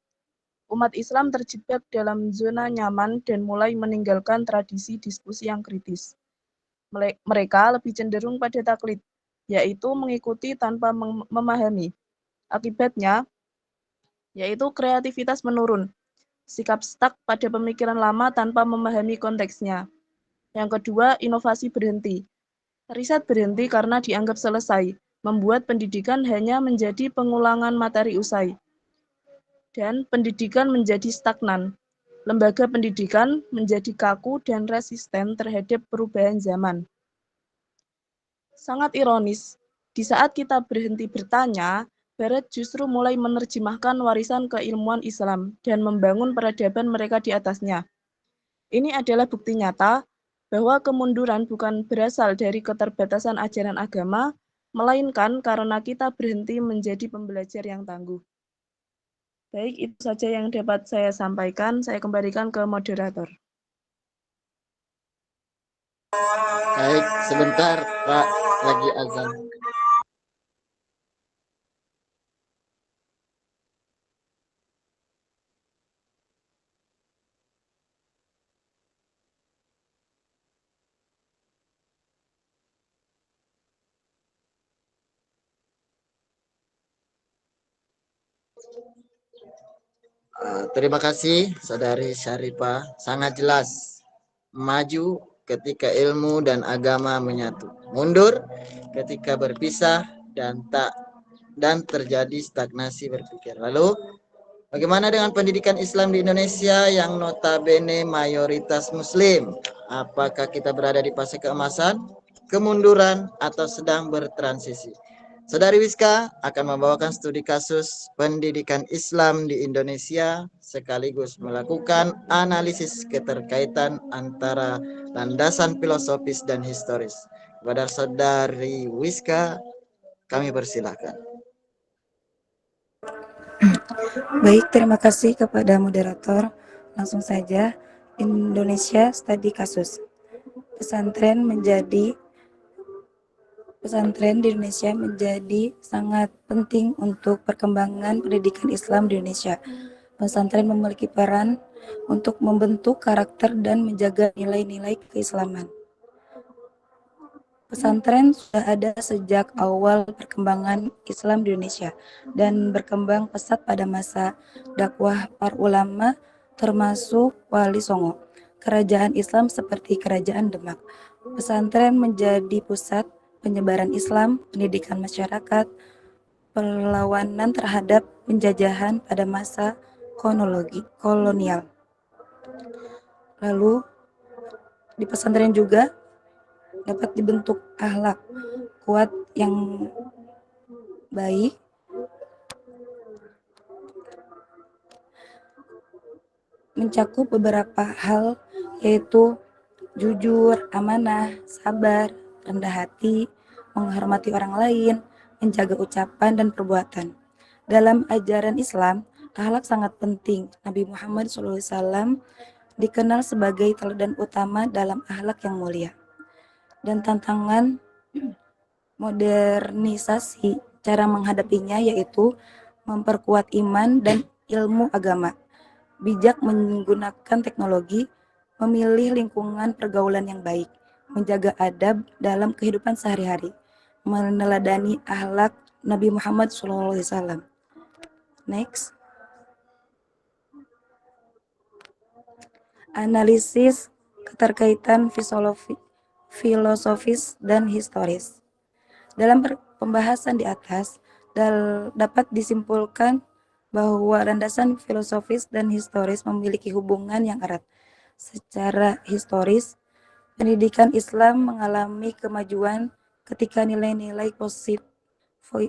S8: Umat Islam terjebak dalam zona nyaman dan mulai meninggalkan tradisi diskusi yang kritis. Mereka lebih cenderung pada taklid, yaitu mengikuti tanpa memahami. Akibatnya, yaitu kreativitas menurun, sikap stuck pada pemikiran lama tanpa memahami konteksnya. Yang kedua, inovasi berhenti. Riset berhenti karena dianggap selesai, membuat pendidikan hanya menjadi pengulangan materi usai. Dan pendidikan menjadi stagnan. Lembaga pendidikan menjadi kaku dan resisten terhadap perubahan zaman. Sangat ironis, di saat kita berhenti bertanya, Barat justru mulai menerjemahkan warisan keilmuan Islam dan membangun peradaban mereka di atasnya. Ini adalah bukti nyata bahwa kemunduran bukan berasal dari keterbatasan ajaran agama, melainkan karena kita berhenti menjadi pembelajar yang tangguh. Baik, itu saja yang dapat saya sampaikan. Saya kembalikan ke moderator.
S3: Baik, sebentar Pak, lagi azan. Terima kasih Saudari Syarifah, sangat jelas. Maju ketika ilmu dan agama menyatu, mundur ketika berpisah dan terjadi stagnasi berpikir. Lalu bagaimana dengan pendidikan Islam di Indonesia yang notabene mayoritas Muslim? Apakah kita berada di fase keemasan, kemunduran, atau sedang bertransisi? Saudari Wiska akan membawakan studi kasus pendidikan Islam di Indonesia sekaligus melakukan analisis keterkaitan antara landasan filosofis dan historis. Kepada Saudari Wiska, kami persilahkan.
S9: Baik, terima kasih kepada moderator. Langsung saja, Indonesia Studi Kasus. Pesantren di Indonesia menjadi sangat penting untuk perkembangan pendidikan Islam di Indonesia. Pesantren memiliki peran untuk membentuk karakter dan menjaga nilai-nilai keislaman. Pesantren sudah ada sejak awal perkembangan Islam di Indonesia dan berkembang pesat pada masa dakwah para ulama termasuk Wali Songo, kerajaan Islam seperti Kerajaan Demak. Pesantren menjadi pusat penyebaran Islam, pendidikan masyarakat, perlawanan terhadap penjajahan pada masa kolonial. Lalu di pesantren juga dapat dibentuk akhlak kuat yang baik, mencakup beberapa hal yaitu jujur, amanah, sabar, rendah hati, menghormati orang lain, menjaga ucapan dan perbuatan. Dalam ajaran Islam, akhlak sangat penting. Nabi Muhammad SAW dikenal sebagai teladan utama dalam akhlak yang mulia. Dan tantangan modernisasi cara menghadapinya yaitu memperkuat iman dan ilmu agama, bijak menggunakan teknologi, memilih lingkungan pergaulan yang baik, menjaga adab dalam kehidupan sehari-hari, meneladani akhlak Nabi Muhammad SAW. Next. Analisis keterkaitan filosofis dan historis. Dalam pembahasan di atas, dapat disimpulkan bahwa landasan filosofis dan historis memiliki hubungan yang erat. Secara historis, pendidikan Islam mengalami kemajuan ketika nilai-nilai positif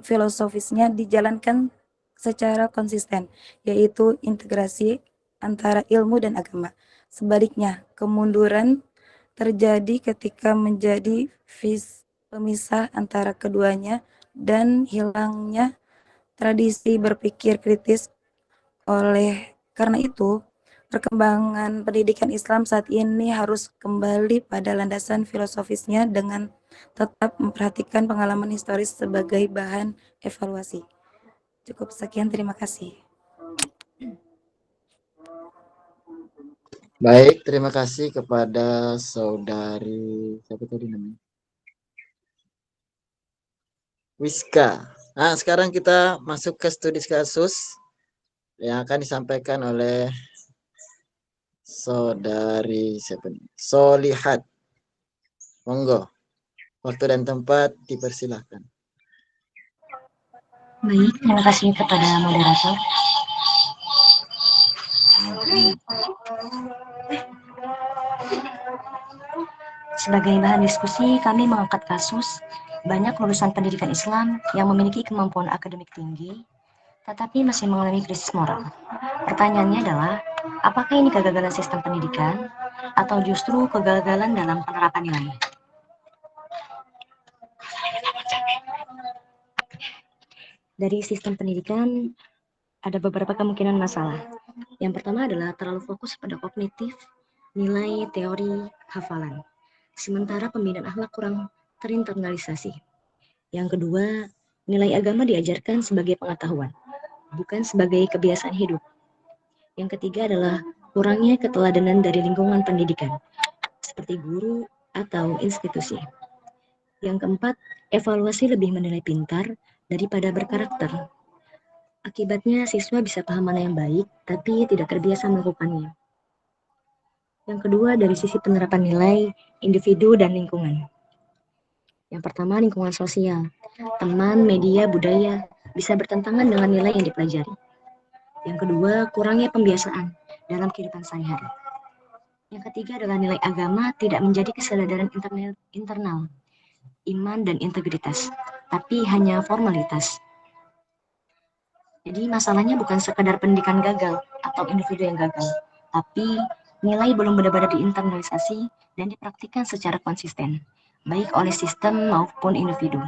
S9: filosofisnya dijalankan secara konsisten, yaitu integrasi antara ilmu dan agama. Sebaliknya, kemunduran terjadi ketika menjadi pemisah antara keduanya dan hilangnya tradisi berpikir kritis. Oleh karena itu, perkembangan pendidikan Islam saat ini harus kembali pada landasan filosofisnya dengan tetap memperhatikan pengalaman historis sebagai bahan evaluasi. Cukup sekian, terima kasih.
S3: Baik, terima kasih kepada saudari siapa tadi namanya? Wiska. Nah, sekarang kita masuk ke studi kasus yang akan disampaikan oleh saudari siapa nih? Solihat. Monggo. Waktu dan tempat dipersilahkan.
S10: Baik, terima kasih kepada moderator. Sebagai bahan diskusi, kami mengangkat kasus banyak lulusan pendidikan Islam yang memiliki kemampuan akademik tinggi, tetapi masih mengalami krisis moral. Pertanyaannya adalah, apakah ini kegagalan sistem pendidikan atau justru kegagalan dalam penerapan nilai? Dari sistem pendidikan, ada beberapa kemungkinan masalah. Yang pertama adalah terlalu fokus pada kognitif, nilai, teori, hafalan. Sementara pembinaan akhlak kurang terinternalisasi. Yang kedua, nilai agama diajarkan sebagai pengetahuan, bukan sebagai kebiasaan hidup. Yang ketiga adalah kurangnya keteladanan dari lingkungan pendidikan, seperti guru atau institusi. Yang keempat, evaluasi lebih menilai pintar daripada berkarakter. Akibatnya siswa bisa paham mana yang baik, tapi tidak terbiasa melakukannya. Yang kedua, dari sisi penerapan nilai, individu dan lingkungan. Yang pertama, lingkungan sosial. Teman, media, budaya bisa bertentangan dengan nilai yang dipelajari. Yang kedua, kurangnya pembiasaan dalam kehidupan sehari-hari. Yang ketiga adalah nilai agama tidak menjadi kesadaran internal, iman dan integritas, tapi hanya formalitas. Jadi masalahnya bukan sekadar pendidikan gagal atau individu yang gagal, tapi nilai belum benar-benar diinternalisasi dan dipraktikkan secara konsisten, baik oleh sistem maupun individu.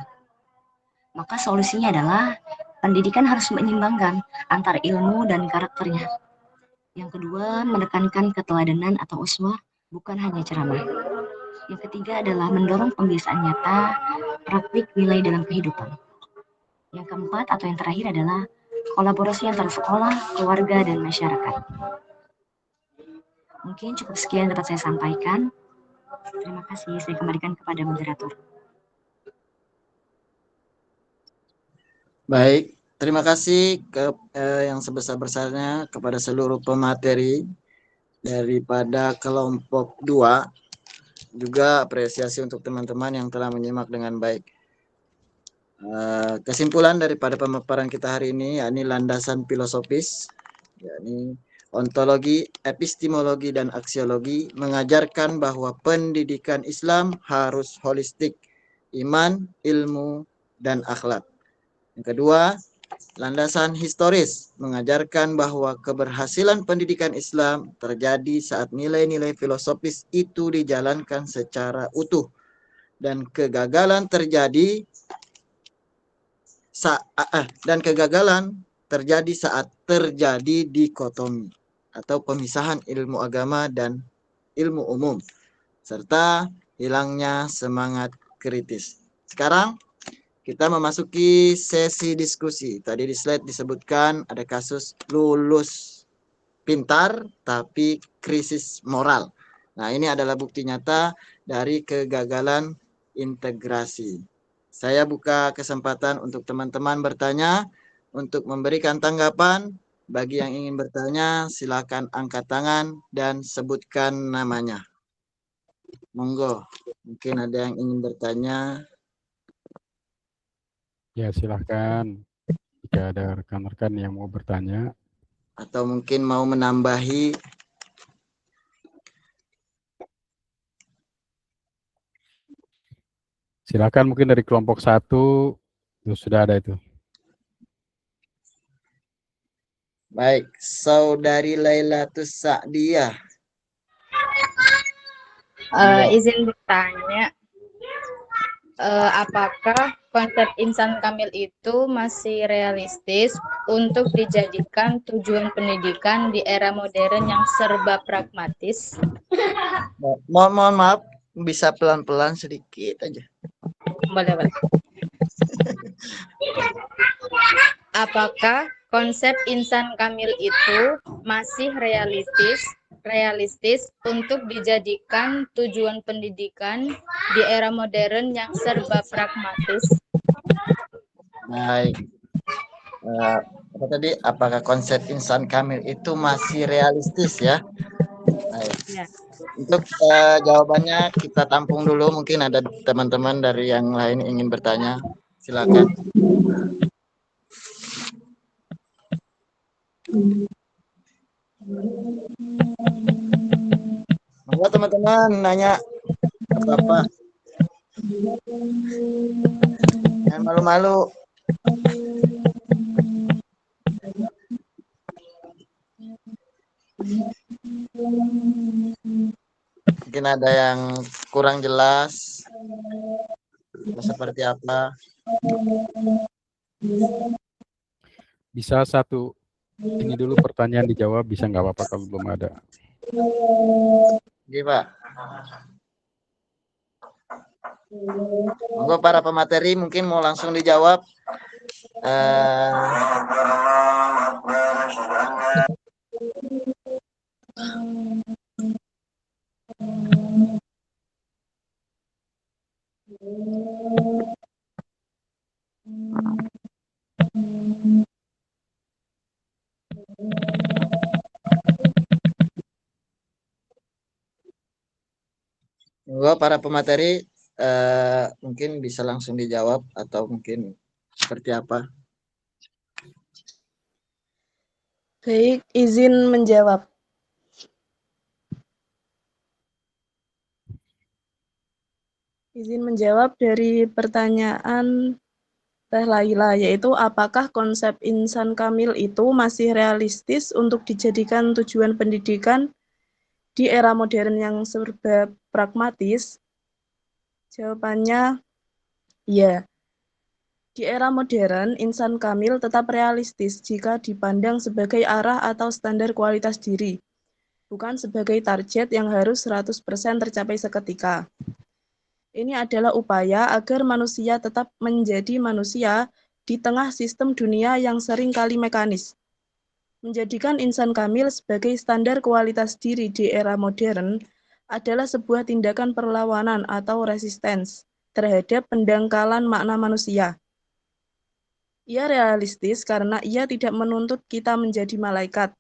S10: Maka solusinya adalah pendidikan harus menyeimbangkan antara ilmu dan karakternya. Yang kedua, menekankan keteladanan atau uswah, bukan hanya ceramah. Yang ketiga adalah mendorong pembiasaan nyata, praktik nilai dalam kehidupan. Yang keempat atau yang terakhir adalah kolaborasi antara sekolah, keluarga, dan masyarakat. Mungkin cukup sekian dapat saya sampaikan. Terima kasih, saya kembalikan kepada moderator.
S3: Baik, terima kasih yang sebesar-besarnya kepada seluruh pemateri daripada kelompok 2 juga apresiasi untuk teman-teman yang telah menyimak dengan baik. Kesimpulan daripada pemaparan kita hari ini yakni landasan filosofis, yakni ontologi, epistemologi, dan aksiologi mengajarkan bahwa pendidikan Islam harus holistik, iman, ilmu, dan akhlak. Yang kedua, landasan historis mengajarkan bahwa keberhasilan pendidikan Islam terjadi saat nilai-nilai filosofis itu dijalankan secara utuh, dan kegagalan terjadi saat terjadi dikotomi atau pemisahan ilmu agama dan ilmu umum, serta hilangnya semangat kritis. Sekarang kita memasuki sesi diskusi. Tadi di slide disebutkan ada kasus lulus pintar tapi krisis moral. Nah, ini adalah bukti nyata dari kegagalan integrasi. Saya buka kesempatan untuk teman-teman bertanya, untuk memberikan tanggapan. Bagi yang ingin bertanya, silakan angkat tangan dan sebutkan namanya. Monggo, mungkin ada yang ingin bertanya.
S1: Ya, silahkan. Jika ada rekan-rekan yang mau bertanya.
S3: Atau mungkin mau menambahi.
S1: Silakan mungkin dari kelompok 1. Sudah ada itu.
S3: Baik, Saudari Lailatus Sa'diyah.
S11: Izin bertanya, apakah konsep insan kamil itu masih realistis untuk dijadikan tujuan pendidikan di era modern yang serba pragmatis?
S3: Mohon maaf, bisa pelan-pelan sedikit aja.
S11: Boleh. Apakah konsep insan kamil itu masih realistis untuk dijadikan tujuan pendidikan di era modern yang serba pragmatis?
S3: Baik. Apa tadi? Apakah konsep insan kamil itu masih realistis ya? Baik.
S11: Ya.
S3: Untuk jawabannya kita tampung dulu. Mungkin ada teman-teman dari yang lain ingin bertanya. Silakan. Monggo teman-teman nanya apa-apa. Jangan malu-malu. Mungkin ada yang kurang jelas. Seperti apa?
S1: Bisa satu ini dulu pertanyaan dijawab, bisa nggak apa-apa kalau belum ada.
S3: Oke, Pak. Monggo para pemateri mungkin mau langsung dijawab. Monggo para pemateri mungkin bisa langsung dijawab atau mungkin seperti apa?
S8: Baik, izin menjawab. Izin menjawab dari pertanyaan Teh Laila, yaitu apakah konsep insan kamil itu masih realistis untuk dijadikan tujuan pendidikan di era modern yang serba pragmatis? Jawabannya, ya. Di era modern, insan kamil tetap realistis jika dipandang sebagai arah atau standar kualitas diri, bukan sebagai target yang harus 100% tercapai seketika. Ini adalah upaya agar manusia tetap menjadi manusia di tengah sistem dunia yang seringkali mekanis. Menjadikan insan kamil sebagai standar kualitas diri di era modern adalah sebuah tindakan perlawanan atau resistens terhadap pendangkalan makna manusia. Ia realistis karena ia tidak menuntut kita menjadi malaikat,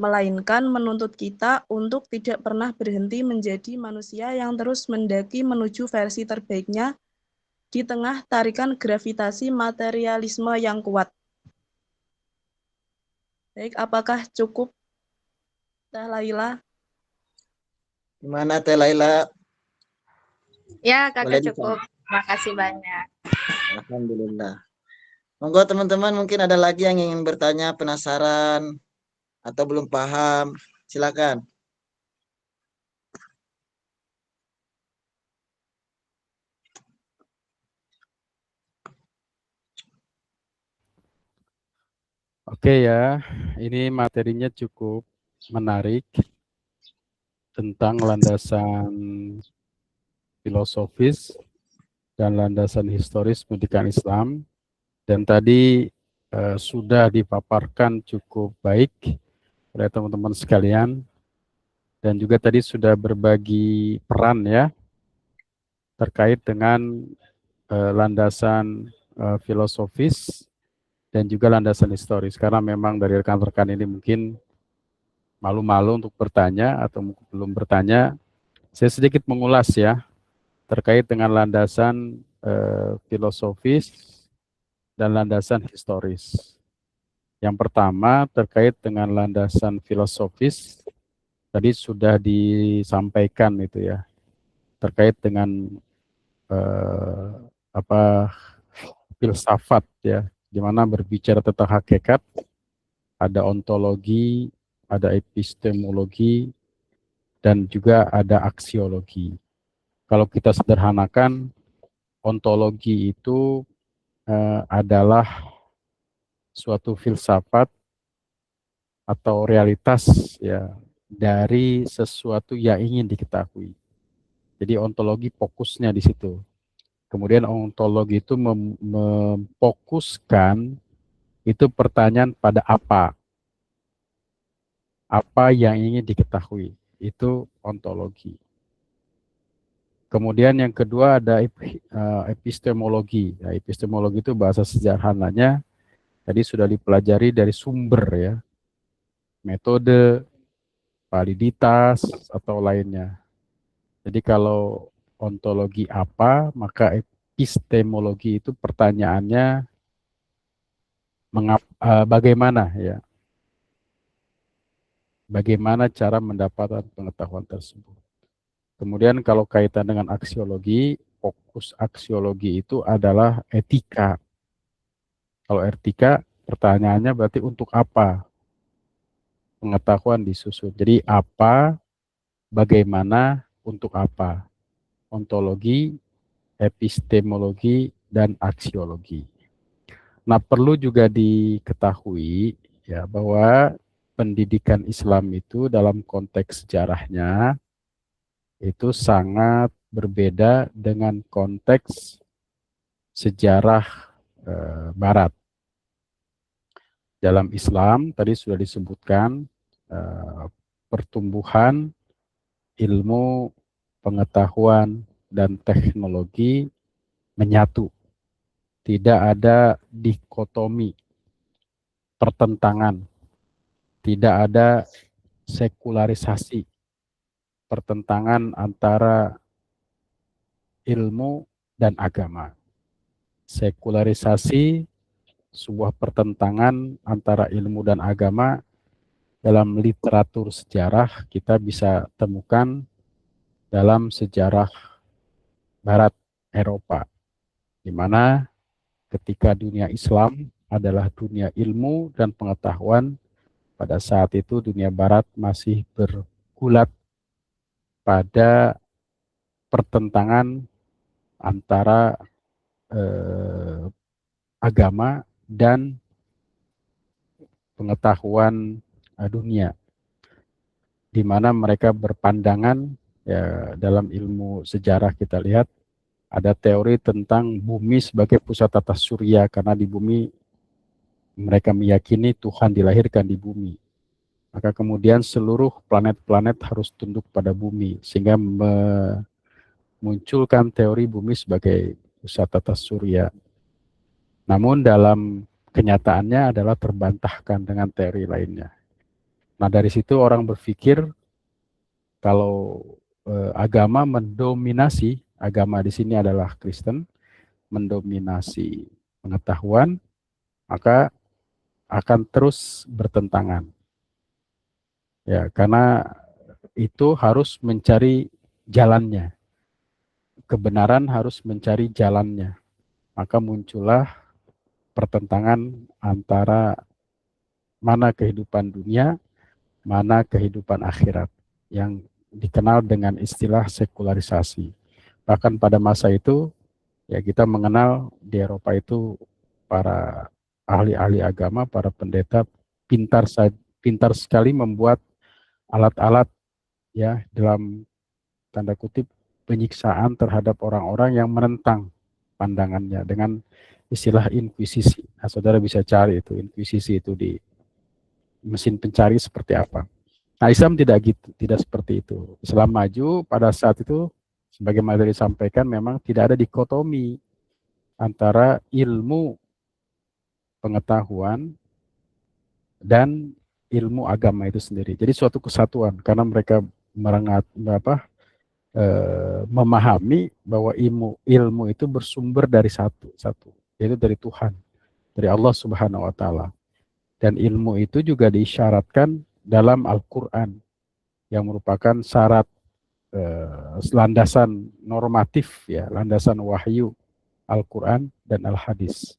S8: melainkan menuntut kita untuk tidak pernah berhenti menjadi manusia yang terus mendaki menuju versi terbaiknya di tengah tarikan gravitasi materialisme yang kuat. Baik, apakah cukup, Teh Laila?
S3: Gimana Teh Laila?
S11: Ya,
S3: Boleh
S11: Kakak cukup. Makasih banyak.
S3: Alhamdulillah. Monggo teman-teman, mungkin ada lagi yang ingin bertanya, penasaran, atau belum paham. Silakan.
S1: Oke ya, ini materinya cukup menarik tentang landasan filosofis dan landasan historis pendidikan Islam. Dan tadi sudah dipaparkan cukup baik oleh teman-teman sekalian. Dan juga tadi sudah berbagi peran ya terkait dengan landasan filosofis dan juga landasan historis. Karena memang dari rekan-rekan ini mungkin malu-malu untuk bertanya atau mungkin belum bertanya. Saya sedikit mengulas ya terkait dengan landasan filosofis dan landasan historis. Yang pertama terkait dengan landasan filosofis, tadi sudah disampaikan itu ya, terkait dengan filsafat ya, di mana berbicara tentang hakikat, ada ontologi, ada epistemologi, dan juga ada aksiologi. Kalau kita sederhanakan, ontologi itu adalah suatu filsafat atau realitas ya dari sesuatu yang ingin diketahui. Jadi ontologi fokusnya di situ. Kemudian ontologi itu memfokuskan itu pertanyaan pada apa. Apa yang ingin diketahui. Itu ontologi. Kemudian yang kedua ada epistemologi. Ya, epistemologi itu bahasa sederhananya tadi sudah dipelajari dari sumber ya. Metode, validitas, atau lainnya. Jadi kalau ontologi apa, maka epistemologi itu pertanyaannya bagaimana ya? Bagaimana cara mendapatkan pengetahuan tersebut? Kemudian kalau kaitan dengan aksiologi, fokus aksiologi itu adalah etika. Kalau etika, pertanyaannya berarti untuk apa pengetahuan disusun. Jadi apa, bagaimana, untuk apa. Ontologi, epistemologi, dan aksiologi. Nah, perlu juga diketahui ya bahwa pendidikan Islam itu dalam konteks sejarahnya itu sangat berbeda dengan konteks sejarah Barat. Dalam Islam tadi sudah disebutkan pertumbuhan ilmu, pengetahuan, dan teknologi menyatu. Tidak ada dikotomi, pertentangan. Tidak ada sekularisasi, pertentangan antara ilmu dan agama. Sekularisasi, sebuah pertentangan antara ilmu dan agama, dalam literatur sejarah kita bisa temukan dalam sejarah Barat Eropa, di mana ketika dunia Islam adalah dunia ilmu dan pengetahuan, pada saat itu dunia Barat masih bergulat pada pertentangan antara agama dan pengetahuan dunia, di mana mereka berpandangan ya, dalam ilmu sejarah kita lihat ada teori tentang bumi sebagai pusat tata surya, karena di bumi mereka meyakini Tuhan dilahirkan di bumi. Maka kemudian seluruh planet-planet harus tunduk pada bumi, sehingga memunculkan teori bumi sebagai pusat tata surya. Namun dalam kenyataannya adalah terbantahkan dengan teori lainnya. Nah, dari situ orang berpikir kalau agama mendominasi, agama di sini adalah Kristen, mendominasi pengetahuan, maka akan terus bertentangan. Ya, karena itu harus mencari jalannya. Kebenaran harus mencari jalannya. Maka muncullah pertentangan antara mana kehidupan dunia, mana kehidupan akhirat, yang dikenal dengan istilah sekularisasi. Bahkan pada masa itu, ya kita mengenal di Eropa itu para ahli-ahli agama, para pendeta pintar sekali membuat alat-alat ya dalam tanda kutip penyiksaan terhadap orang-orang yang menentang pandangannya dengan istilah inkuisisi. Nah, saudara bisa cari itu inkuisisi itu di mesin pencari seperti apa. Nah, Islam tidak gitu, tidak seperti itu. Islam maju pada saat itu sebagaimana disampaikan memang tidak ada dikotomi antara ilmu pengetahuan dan ilmu agama itu sendiri. Jadi suatu kesatuan karena mereka memahami bahwa ilmu itu bersumber dari satu, yaitu dari Tuhan, dari Allah Subhanahu wa taala. Dan ilmu itu juga diisyaratkan dalam Al-Qur'an yang merupakan syarat landasan normatif ya, landasan wahyu Al-Qur'an dan Al-Hadis.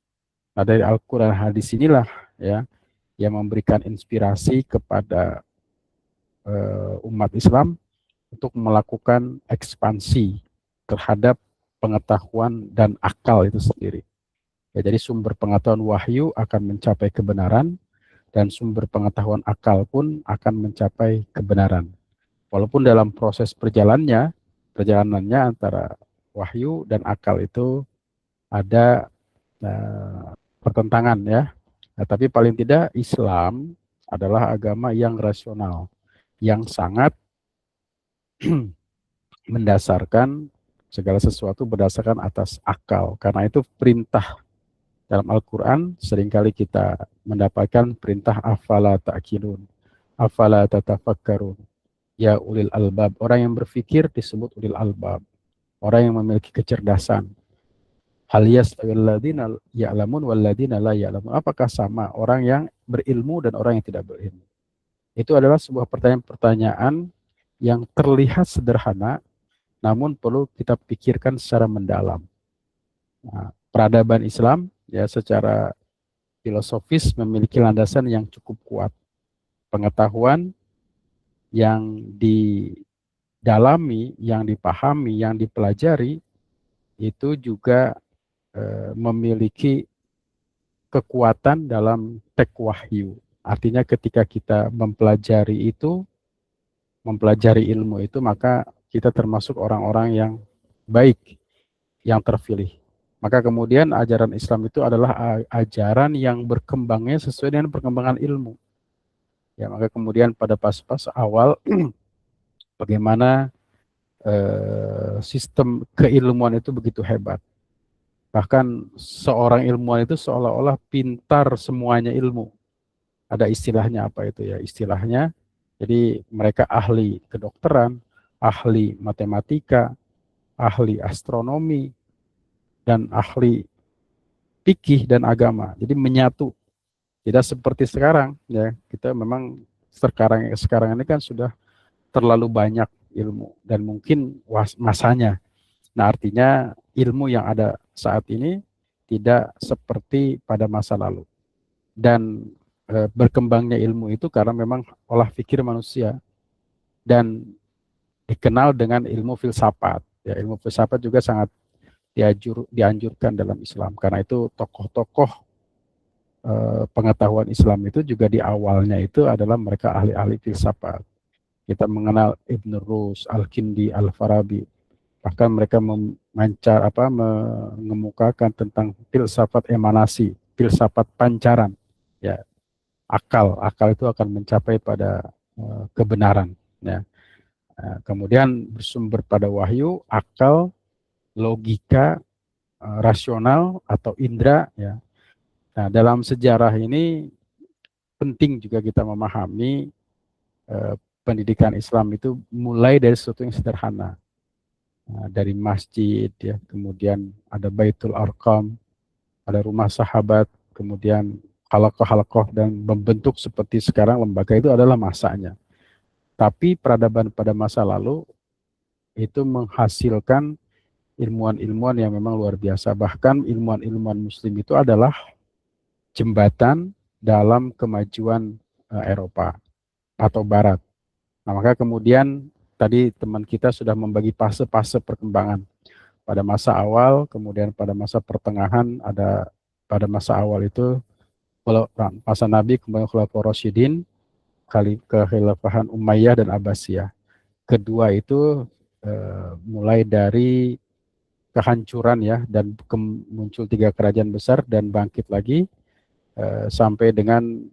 S1: Nah, dari Al-Qur'an hadis inilah ya yang memberikan inspirasi kepada umat Islam untuk melakukan ekspansi terhadap pengetahuan dan akal itu sendiri. Ya, jadi sumber pengetahuan wahyu akan mencapai kebenaran dan sumber pengetahuan akal pun akan mencapai kebenaran. Walaupun dalam proses perjalanannya antara wahyu dan akal itu ada pertentangan ya. Nah, tapi paling tidak Islam adalah agama yang rasional, yang sangat mendasarkan segala sesuatu berdasarkan atas akal. Karena itu perintah dalam Al-Quran seringkali kita mendapatkan perintah afala ta'qilun, afala tatafakkarun, ya ulil albab. Orang yang berpikir disebut ulil albab, orang yang memiliki kecerdasan. Hal yastawil ladzina ya'lamun wal ladzina la ya'lamun. Apakah sama orang yang berilmu dan orang yang tidak berilmu? Itu adalah sebuah pertanyaan yang terlihat sederhana, namun perlu kita pikirkan secara mendalam. Nah, peradaban Islam ya secara filosofis memiliki landasan yang cukup kuat. Pengetahuan yang didalami, yang dipahami, yang dipelajari itu juga memiliki kekuatan dalam tek wahyu. Artinya ketika kita mempelajari ilmu itu, maka kita termasuk orang-orang yang baik, yang terpilih. Maka kemudian ajaran Islam itu adalah ajaran yang berkembangnya sesuai dengan perkembangan ilmu. Ya, maka kemudian pada pas-pas awal bagaimana sistem keilmuan itu begitu hebat. Bahkan seorang ilmuwan itu seolah-olah pintar semuanya ilmu. Ada istilahnya apa itu ya? Istilahnya, jadi mereka ahli kedokteran, ahli matematika, ahli astronomi, dan ahli fikih dan agama. Jadi menyatu. Tidak seperti sekarang ya. Kita memang sekarang ini kan sudah terlalu banyak ilmu dan mungkin masanya. Nah, artinya ilmu yang ada saat ini tidak seperti pada masa lalu. Dan berkembangnya ilmu itu karena memang olah pikir manusia dan dikenal dengan ilmu filsafat. Ya, ilmu filsafat juga sangat dianjurkan dalam Islam. Karena itu tokoh-tokoh pengetahuan Islam itu juga di awalnya itu adalah mereka ahli-ahli filsafat. Kita mengenal Ibn Rus, Al-Kindi, Al-Farabi. Bahkan mereka mengemukakan tentang filsafat emanasi, filsafat pancaran. Ya, akal itu akan mencapai pada kebenaran. Ya. Kemudian bersumber pada wahyu, akal, logika, rasional atau indera. Ya. Nah, dalam sejarah ini penting juga kita memahami pendidikan Islam itu mulai dari sesuatu yang sederhana. Dari masjid, ya, kemudian ada Baitul Arqam, ada rumah sahabat, kemudian halaqah-halaqah, dan membentuk seperti sekarang lembaga itu adalah masanya. Tapi peradaban pada masa lalu itu menghasilkan ilmuwan-ilmuwan yang memang luar biasa. Bahkan ilmuwan-ilmuwan muslim itu adalah jembatan dalam kemajuan Eropa atau Barat. Nah, maka kemudian tadi teman kita sudah membagi fase-fase perkembangan. Pada masa awal, kemudian pada masa pertengahan, ada pada masa awal itu masa Nabi, kemudian Khulafaur Rasyidin, kekhilafahan Umayyah dan Abbasiyah. Kedua itu mulai dari kehancuran, ya, dan muncul 3 kerajaan besar dan bangkit lagi sampai dengan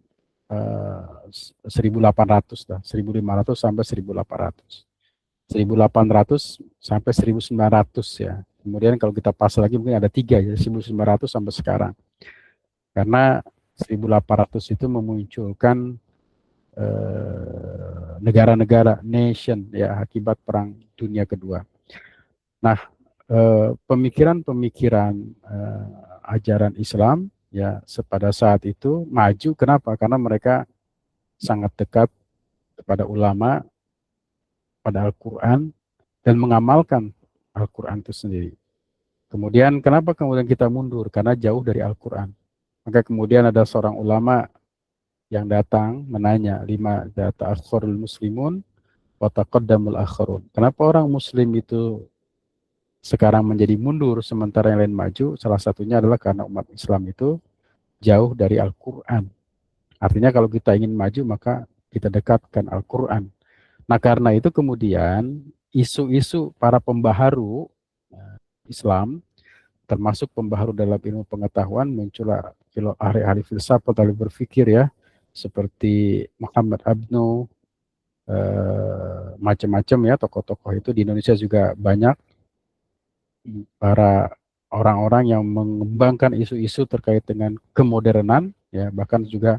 S1: 1800 lah, 1500 sampai 1800. 1800 sampai 1900, ya. Kemudian kalau kita pas lagi mungkin ada 3, ya, 1900 sampai sekarang. Karena 1800 itu memunculkan negara-negara, nation, ya, akibat Perang Dunia Kedua. Nah, pemikiran-pemikiran ajaran Islam, ya, pada saat itu maju. Kenapa? Karena mereka sangat dekat kepada ulama, pada Al-Quran, dan mengamalkan Al-Quran itu sendiri. Kemudian kenapa kemudian kita mundur? Karena jauh dari Al-Quran. Maka kemudian ada seorang ulama yang datang menanya, lima ta'akhurul muslimun wa taqaddamul akharun. Kenapa orang muslim itu sekarang menjadi mundur sementara yang lain maju? Salah satunya adalah karena umat Islam itu jauh dari Al-Quran. Artinya kalau kita ingin maju, maka kita dekatkan Al-Quran. Nah, karena itu kemudian isu-isu para pembaharu Islam, termasuk pembaharu dalam ilmu pengetahuan, muncullah ahli-ahli filsafat, ahli berpikir, ya, seperti Muhammad Abnu, macam-macam, ya, tokoh-tokoh itu di Indonesia juga banyak. Para orang-orang yang mengembangkan isu-isu terkait dengan kemodernan, ya, bahkan juga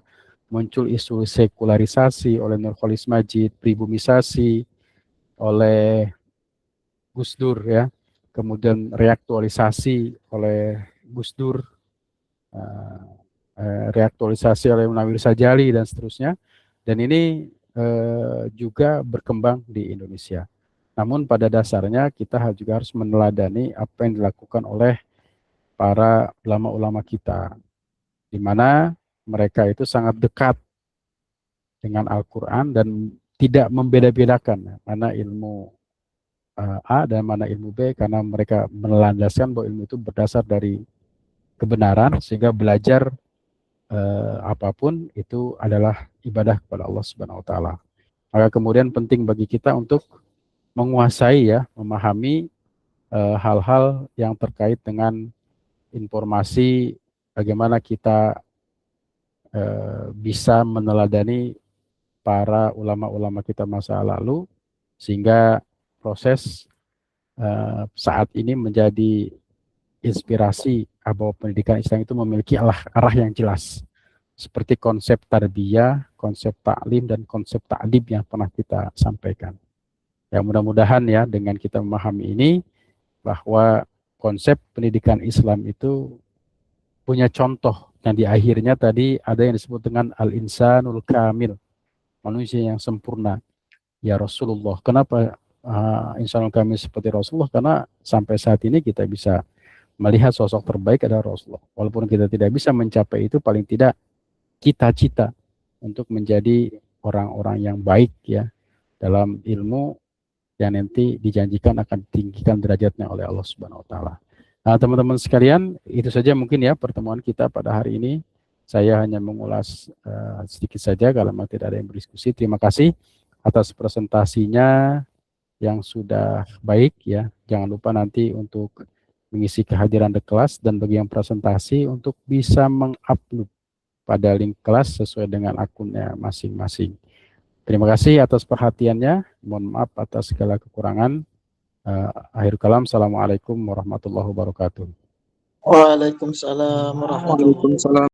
S1: muncul isu sekularisasi oleh Nurholis Majid, pribumisasi oleh Gus Dur, ya, kemudian reaktualisasi oleh Gus Dur, reaktualisasi oleh Munawir Sajali, dan seterusnya. Dan ini juga berkembang di Indonesia. Namun pada dasarnya kita juga harus meneladani apa yang dilakukan oleh para ulama-ulama kita, di mana mereka itu sangat dekat dengan Al-Quran dan tidak membeda-bedakan mana ilmu A dan mana ilmu B, karena mereka melandaskan bahwa ilmu itu berdasar dari kebenaran, sehingga belajar apapun itu adalah ibadah kepada Allah Subhanahu wa taala. Maka kemudian penting bagi kita untuk menguasai, ya, memahami hal-hal yang terkait dengan informasi bagaimana kita bisa meneladani para ulama-ulama kita masa lalu, sehingga proses saat ini menjadi inspirasi bahwa pendidikan Islam itu memiliki arah yang jelas, seperti konsep tarbiyah, konsep taklim, dan konsep ta'dib yang pernah kita sampaikan. Ya, mudah-mudahan, ya, dengan kita memahami ini, bahwa konsep pendidikan Islam itu punya contoh yang di akhirnya tadi ada yang disebut dengan al-insanul kamil, manusia yang sempurna, ya Rasulullah. Kenapa insanul kamil seperti Rasulullah? Karena sampai saat ini kita bisa melihat sosok terbaik adalah Rasulullah. Walaupun kita tidak bisa mencapai itu, paling tidak cita-cita untuk menjadi orang-orang yang baik, ya, dalam ilmu yang nanti dijanjikan akan ditinggikan derajatnya oleh Allah Subhanahu wa taala. Nah, teman-teman sekalian, itu saja mungkin, ya, pertemuan kita pada hari ini. Saya hanya mengulas sedikit saja, kalau memang tidak ada yang berdiskusi. Terima kasih atas presentasinya yang sudah baik, ya. Jangan lupa nanti untuk mengisi kehadiran di kelas, dan bagi yang presentasi untuk bisa mengupload pada link kelas sesuai dengan akunnya masing-masing. Terima kasih atas perhatiannya. Mohon maaf atas segala kekurangan. Akhir kalam, assalamualaikum warahmatullahi wabarakatuh.
S3: Waalaikumsalam warahmatullahi wabarakatuh.